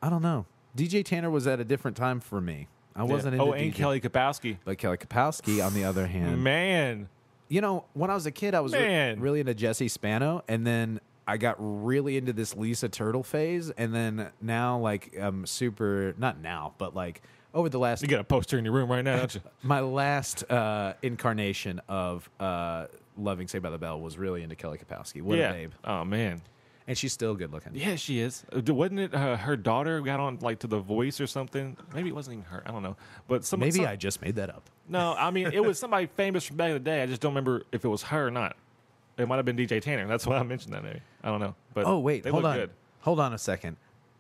[SPEAKER 1] don't know. DJ Tanner was at a different time for me. I wasn't into
[SPEAKER 2] and
[SPEAKER 1] DJ.
[SPEAKER 2] Kelly Kapowski.
[SPEAKER 1] But Kelly Kapowski, on the other hand,
[SPEAKER 2] man.
[SPEAKER 1] You know, when I was a kid, I was really into Jesse Spano, and then I got really into this Lisa Turtle phase, and then now, like, I'm super, not now, but like over the last...
[SPEAKER 2] You got a poster in your room right now, don't you?
[SPEAKER 1] My last incarnation of loving Saved by the Bell was really into Kelly Kapowski. What a babe.
[SPEAKER 2] Oh, man.
[SPEAKER 1] And she's still good looking.
[SPEAKER 2] Yeah, she is. Wasn't it her daughter got on like to The Voice or something? Maybe it wasn't even her. I don't know. But
[SPEAKER 1] I just made that up.
[SPEAKER 2] No, I mean, it was somebody famous from back in the day. I just don't remember if it was her or not. It might have been DJ Tanner. That's why I mentioned that maybe. I don't know. But
[SPEAKER 1] wait, hold on.
[SPEAKER 2] Good.
[SPEAKER 1] Hold on a second.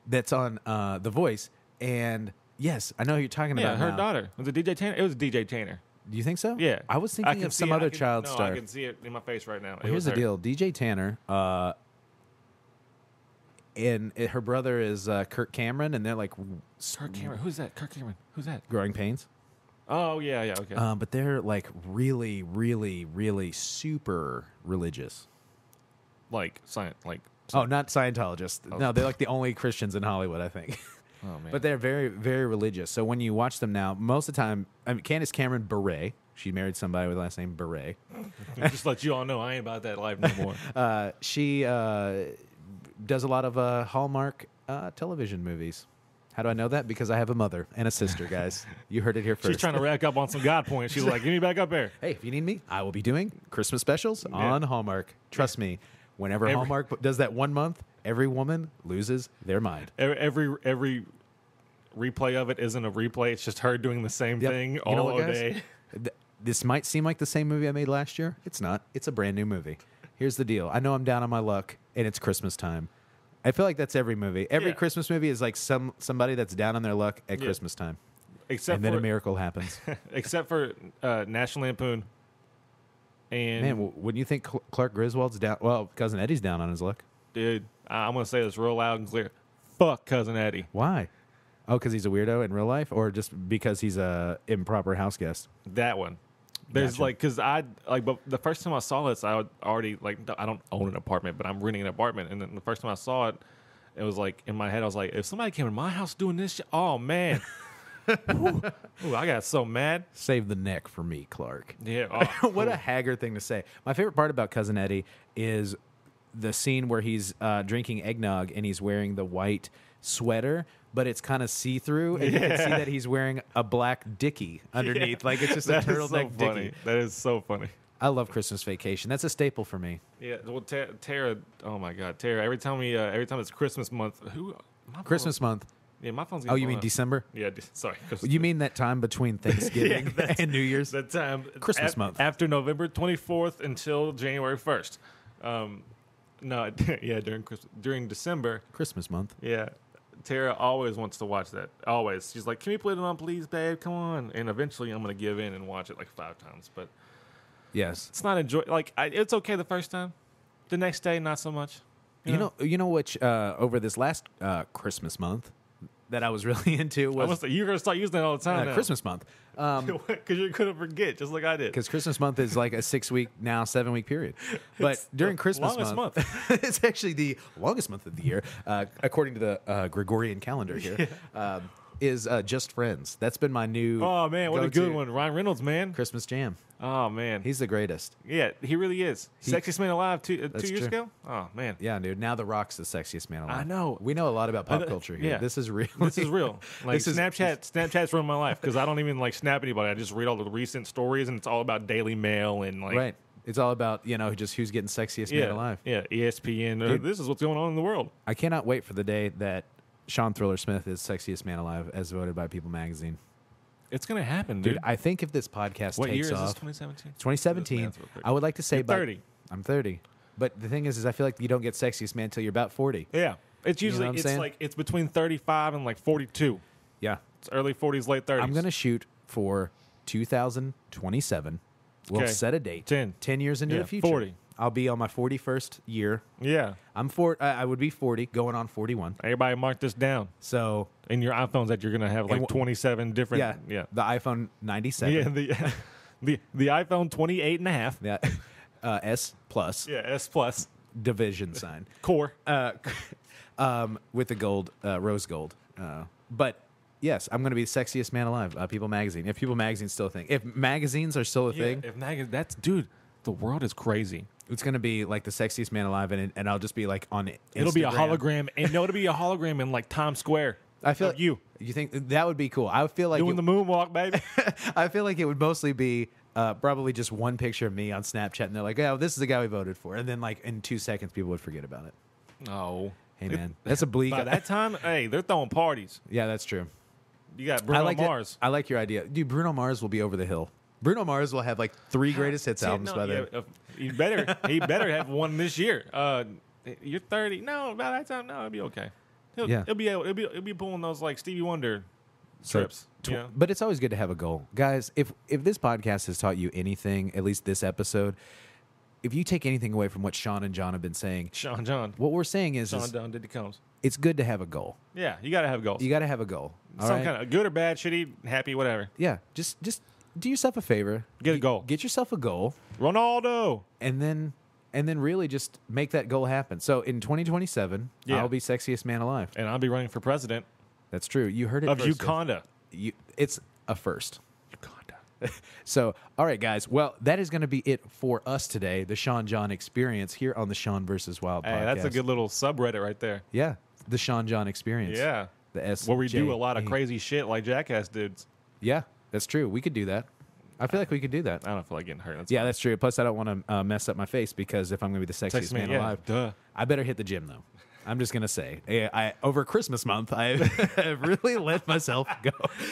[SPEAKER 1] That's on The Voice. And yes, I know who you're talking about.
[SPEAKER 2] Yeah, her daughter. Was it DJ Tanner? It was DJ Tanner.
[SPEAKER 1] Do you think so?
[SPEAKER 2] Yeah.
[SPEAKER 1] I was thinking of some other child star.
[SPEAKER 2] I can see it in my face right now.
[SPEAKER 1] Well, here's the deal. DJ Tanner, and her brother is Kirk Cameron, and they're like...
[SPEAKER 2] Kirk Cameron? Who's that? Kirk Cameron? Who's that?
[SPEAKER 1] Growing Pains.
[SPEAKER 2] Oh, yeah, okay.
[SPEAKER 1] But they're like really, really, really super religious.
[SPEAKER 2] Like science,
[SPEAKER 1] Oh, not Scientologists. Oh. No, they're like the only Christians in Hollywood, I think.
[SPEAKER 2] Oh, man.
[SPEAKER 1] But they're very, very religious. So when you watch them now, most of the time, Candace Cameron Bure, she married somebody with the last name Bure.
[SPEAKER 2] Just let you all know, I ain't about that life no more.
[SPEAKER 1] She does a lot of Hallmark television movies. How do I know that? Because I have a mother and a sister, guys. You heard it here first.
[SPEAKER 2] She's trying to rack up on some God points. She's like, get me back up there.
[SPEAKER 1] Hey, if you need me, I will be doing Christmas specials on Hallmark. Trust me, whenever Hallmark does that 1 month, every woman loses their mind.
[SPEAKER 2] Every replay of it isn't a replay. It's just her doing the same thing all day.
[SPEAKER 1] This might seem like the same movie I made last year. It's not. It's a brand new movie. Here's the deal. I know I'm down on my luck, and it's Christmas time. I feel like that's every movie. Every Christmas movie is like somebody that's down on their luck at Christmas time. And then a miracle happens.
[SPEAKER 2] Except for National Lampoon. And
[SPEAKER 1] man, wouldn't you think Clark Griswold's down? Well, Cousin Eddie's down on his luck.
[SPEAKER 2] Dude, I'm going to say this real loud and clear. Fuck Cousin Eddie.
[SPEAKER 1] Why? Oh, because he's a weirdo in real life, or just because he's a improper house guest?
[SPEAKER 2] That one. There's because but the first time I saw this, I would already I don't own an apartment, but I'm renting an apartment, and then the first time I saw it, it was like in my head, I was like, if somebody came in my house doing this shit, oh man, Ooh, I got so mad.
[SPEAKER 1] Save the neck for me, Clark.
[SPEAKER 2] Yeah,
[SPEAKER 1] what a haggard thing to say. My favorite part about Cousin Eddie is the scene where he's drinking eggnog and he's wearing the white sweater, but it's kind of see-through, and you can see that he's wearing a black dickie underneath. Like, it's just a turtleneck dickie.
[SPEAKER 2] That is so funny.
[SPEAKER 1] I love Christmas Vacation. That's a staple for me.
[SPEAKER 2] Yeah, well, Tara, oh my God, Tara, every time it's Christmas month,
[SPEAKER 1] Christmas month.
[SPEAKER 2] Yeah, my phone's
[SPEAKER 1] you mean December?
[SPEAKER 2] Yeah, sorry.
[SPEAKER 1] You mean that time between Thanksgiving and New Year's?
[SPEAKER 2] That time.
[SPEAKER 1] Christmas month.
[SPEAKER 2] After November 24th until January 1st. During December.
[SPEAKER 1] Christmas month.
[SPEAKER 2] Yeah. Tara always wants to watch that. Always. She's like, can we put it on, please, babe? Come on. And eventually I'm going to give in and watch it like 5 times. But
[SPEAKER 1] yes,
[SPEAKER 2] it's not it's okay the first time. The next day, not so much.
[SPEAKER 1] You know which over this last Christmas month that I was really into was...
[SPEAKER 2] You're going to start using that all the time now.
[SPEAKER 1] Christmas month.
[SPEAKER 2] Because you're going to forget, just like I did.
[SPEAKER 1] Because Christmas month is like a 7-week period. But
[SPEAKER 2] it's
[SPEAKER 1] during Christmas
[SPEAKER 2] month.
[SPEAKER 1] It's actually the longest month of the year, according to the Gregorian calendar here, is Just Friends. That's been my new...
[SPEAKER 2] Oh, man, what a good one. Ryan Reynolds, man.
[SPEAKER 1] Christmas jam.
[SPEAKER 2] Oh, man.
[SPEAKER 1] He's the greatest.
[SPEAKER 2] Yeah, he really is. Sexiest man alive 2 years
[SPEAKER 1] true.
[SPEAKER 2] ago? Oh, man.
[SPEAKER 1] Yeah, dude. Now The Rock's the sexiest man alive.
[SPEAKER 2] I know.
[SPEAKER 1] We know a lot about pop culture here.
[SPEAKER 2] Yeah.
[SPEAKER 1] This is real.
[SPEAKER 2] This is real. Like, Snapchat's ruined my life because I don't even, snap anybody. I just read all the recent stories, and it's all about Daily Mail and,
[SPEAKER 1] right. It's all about, just who's getting sexiest man alive.
[SPEAKER 2] Yeah, ESPN. This is what's going on in the world.
[SPEAKER 1] I cannot wait for the day that Sean Thriller Smith is sexiest man alive as voted by People Magazine.
[SPEAKER 2] It's going to happen, dude.
[SPEAKER 1] I think if this podcast
[SPEAKER 2] what
[SPEAKER 1] takes
[SPEAKER 2] year is
[SPEAKER 1] off...
[SPEAKER 2] this, 2017?
[SPEAKER 1] 2017. I would like to say...
[SPEAKER 2] You're 30.
[SPEAKER 1] I'm 30. But the thing is I feel like you don't get sexiest man until you're about 40.
[SPEAKER 2] Yeah. It's usually, it's between 35 and 42.
[SPEAKER 1] Yeah.
[SPEAKER 2] It's early 40s, late 30s.
[SPEAKER 1] I'm going to shoot for 2027. We'll set a date.
[SPEAKER 2] 10
[SPEAKER 1] years into the future.
[SPEAKER 2] 40.
[SPEAKER 1] I'll be on my 41st year.
[SPEAKER 2] Yeah.
[SPEAKER 1] I would be 40, going on 41.
[SPEAKER 2] Everybody mark this down.
[SPEAKER 1] So
[SPEAKER 2] in your iPhones that you're going to have 27 different.
[SPEAKER 1] Yeah. The iPhone 97.
[SPEAKER 2] Yeah. The iPhone 28 and a half.
[SPEAKER 1] Yeah. S Plus.
[SPEAKER 2] Yeah. S Plus.
[SPEAKER 1] Division sign.
[SPEAKER 2] Core.
[SPEAKER 1] With the gold, rose gold. But yes, I'm going to be the sexiest man alive. People Magazine. If People Magazine's still a thing. If magazines are still a thing.
[SPEAKER 2] Dude, the world is crazy.
[SPEAKER 1] It's going to be like the sexiest man alive, and I'll just be like on Instagram.
[SPEAKER 2] It'll be a hologram. And it'll be a hologram in Times Square.
[SPEAKER 1] I feel
[SPEAKER 2] like you
[SPEAKER 1] think that would be cool. I feel like
[SPEAKER 2] doing the moonwalk, baby.
[SPEAKER 1] I feel like it would mostly be probably just one picture of me on Snapchat, and they're like, "Oh, this is the guy we voted for," and then in 2 seconds, people would forget about it.
[SPEAKER 2] Oh,
[SPEAKER 1] hey man, that's a bleak.
[SPEAKER 2] By that time, hey, they're throwing parties.
[SPEAKER 1] Yeah, that's true.
[SPEAKER 2] You got Bruno Mars.
[SPEAKER 1] I like your idea, dude. Bruno Mars will be over the hill. Bruno Mars will have 3 greatest hits albums by then.
[SPEAKER 2] He better have one this year. You're 30. No, by that time, no, it'll be okay. He'll be pulling those Stevie Wonder strips.
[SPEAKER 1] But it's always good to have a goal, guys. If this podcast has taught you anything, at least this episode, if you take anything away from what Sean and John have been saying, what we're saying is,
[SPEAKER 2] John did the cones.
[SPEAKER 1] It's good to have a goal.
[SPEAKER 2] Yeah, you got to have goals.
[SPEAKER 1] You got to have a goal.
[SPEAKER 2] Some kind of good or bad, shitty, happy, whatever.
[SPEAKER 1] Yeah, just do yourself a favor.
[SPEAKER 2] Get a goal.
[SPEAKER 1] Get yourself a goal.
[SPEAKER 2] Ronaldo.
[SPEAKER 1] And then really just make that goal happen. So in 2027, I'll be sexiest man alive.
[SPEAKER 2] And I'll be running for president.
[SPEAKER 1] That's true. You heard it
[SPEAKER 2] of
[SPEAKER 1] first.
[SPEAKER 2] Uganda.
[SPEAKER 1] It's a first.
[SPEAKER 2] Uganda.
[SPEAKER 1] So, all right, guys. Well, that is going to be it for us today. The Sean John Experience here on the Sean vs. Wild podcast.
[SPEAKER 2] Hey, that's a good little subreddit right there.
[SPEAKER 1] Yeah. The Sean John Experience.
[SPEAKER 2] Yeah.
[SPEAKER 1] The S.
[SPEAKER 2] Where we do a lot of crazy shit like Jackass dudes.
[SPEAKER 1] Yeah, that's true. We could do that. I feel like we could do that.
[SPEAKER 2] I don't feel like getting hurt.
[SPEAKER 1] That's true. Plus, I don't want to mess up my face because if I'm going to be the sexiest man alive, I better hit the gym, though. I'm just going to say, over Christmas month, I have really let myself go.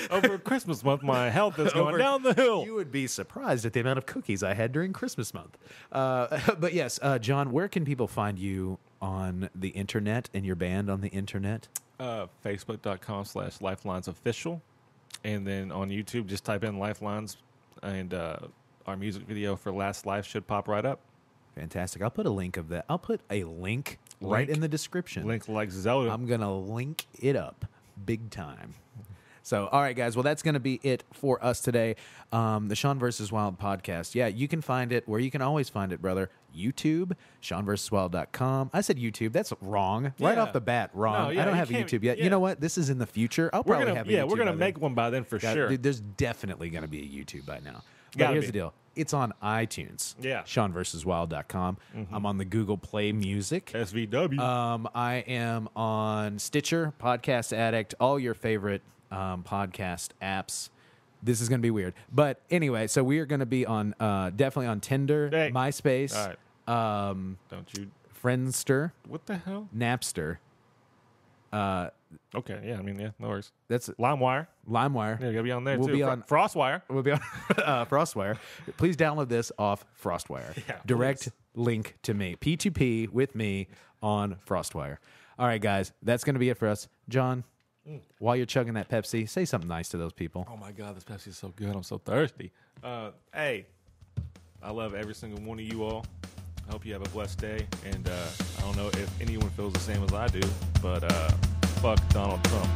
[SPEAKER 2] Over Christmas month, my health is going down the hill.
[SPEAKER 1] You would be surprised at the amount of cookies I had during Christmas month. But yes, John, where can people find you on the internet and your band on the internet?
[SPEAKER 2] Facebook.com/LifelinesOfficial. And then on YouTube, just type in Lifelines, and our music video for Last Life should pop right up.
[SPEAKER 1] Fantastic. I'll put a link of that. I'll put a link right in the description.
[SPEAKER 2] Link like Zelda.
[SPEAKER 1] I'm going to link it up big time. So, all right, guys. Well, that's going to be it for us today. The Sean vs. Wild podcast. Yeah, you can find it where you can always find it, brother. YouTube, SeanVSWild.com. I said YouTube. That's wrong. Right off the bat, wrong. I don't have a YouTube yet. You know what? This is in the future. I'll probably have a YouTube.
[SPEAKER 2] Yeah, we're going to make one by then for sure.
[SPEAKER 1] Dude, there's definitely going to be a YouTube by now. But here's the deal. It's on iTunes.
[SPEAKER 2] Yeah.
[SPEAKER 1] SeanVSWild.com. Mm-hmm. I'm on the Google Play Music.
[SPEAKER 2] SVW.
[SPEAKER 1] I am on Stitcher, Podcast Addict, all your favorite podcast apps. This is going to be weird. But anyway, so we are going to be on definitely on Tinder, MySpace,
[SPEAKER 2] all right. Don't you
[SPEAKER 1] Friendster.
[SPEAKER 2] What the hell?
[SPEAKER 1] Napster.
[SPEAKER 2] Okay, yeah, no worries.
[SPEAKER 1] That's
[SPEAKER 2] LimeWire.
[SPEAKER 1] Yeah,
[SPEAKER 2] you gotta be on there
[SPEAKER 1] we'll
[SPEAKER 2] too.
[SPEAKER 1] Be on
[SPEAKER 2] FrostWire.
[SPEAKER 1] We'll be on FrostWire. Please download this off FrostWire.
[SPEAKER 2] Yeah,
[SPEAKER 1] direct link to me. P2P with me on FrostWire. All right, guys, that's going to be it for us. John, while you're chugging that Pepsi, say something nice to those people.
[SPEAKER 2] Oh my God, this Pepsi is so good. I'm so thirsty. Hey, I love every single one of you all. I hope you have a blessed day. And I don't know if anyone feels the same as I do, but fuck Donald Trump.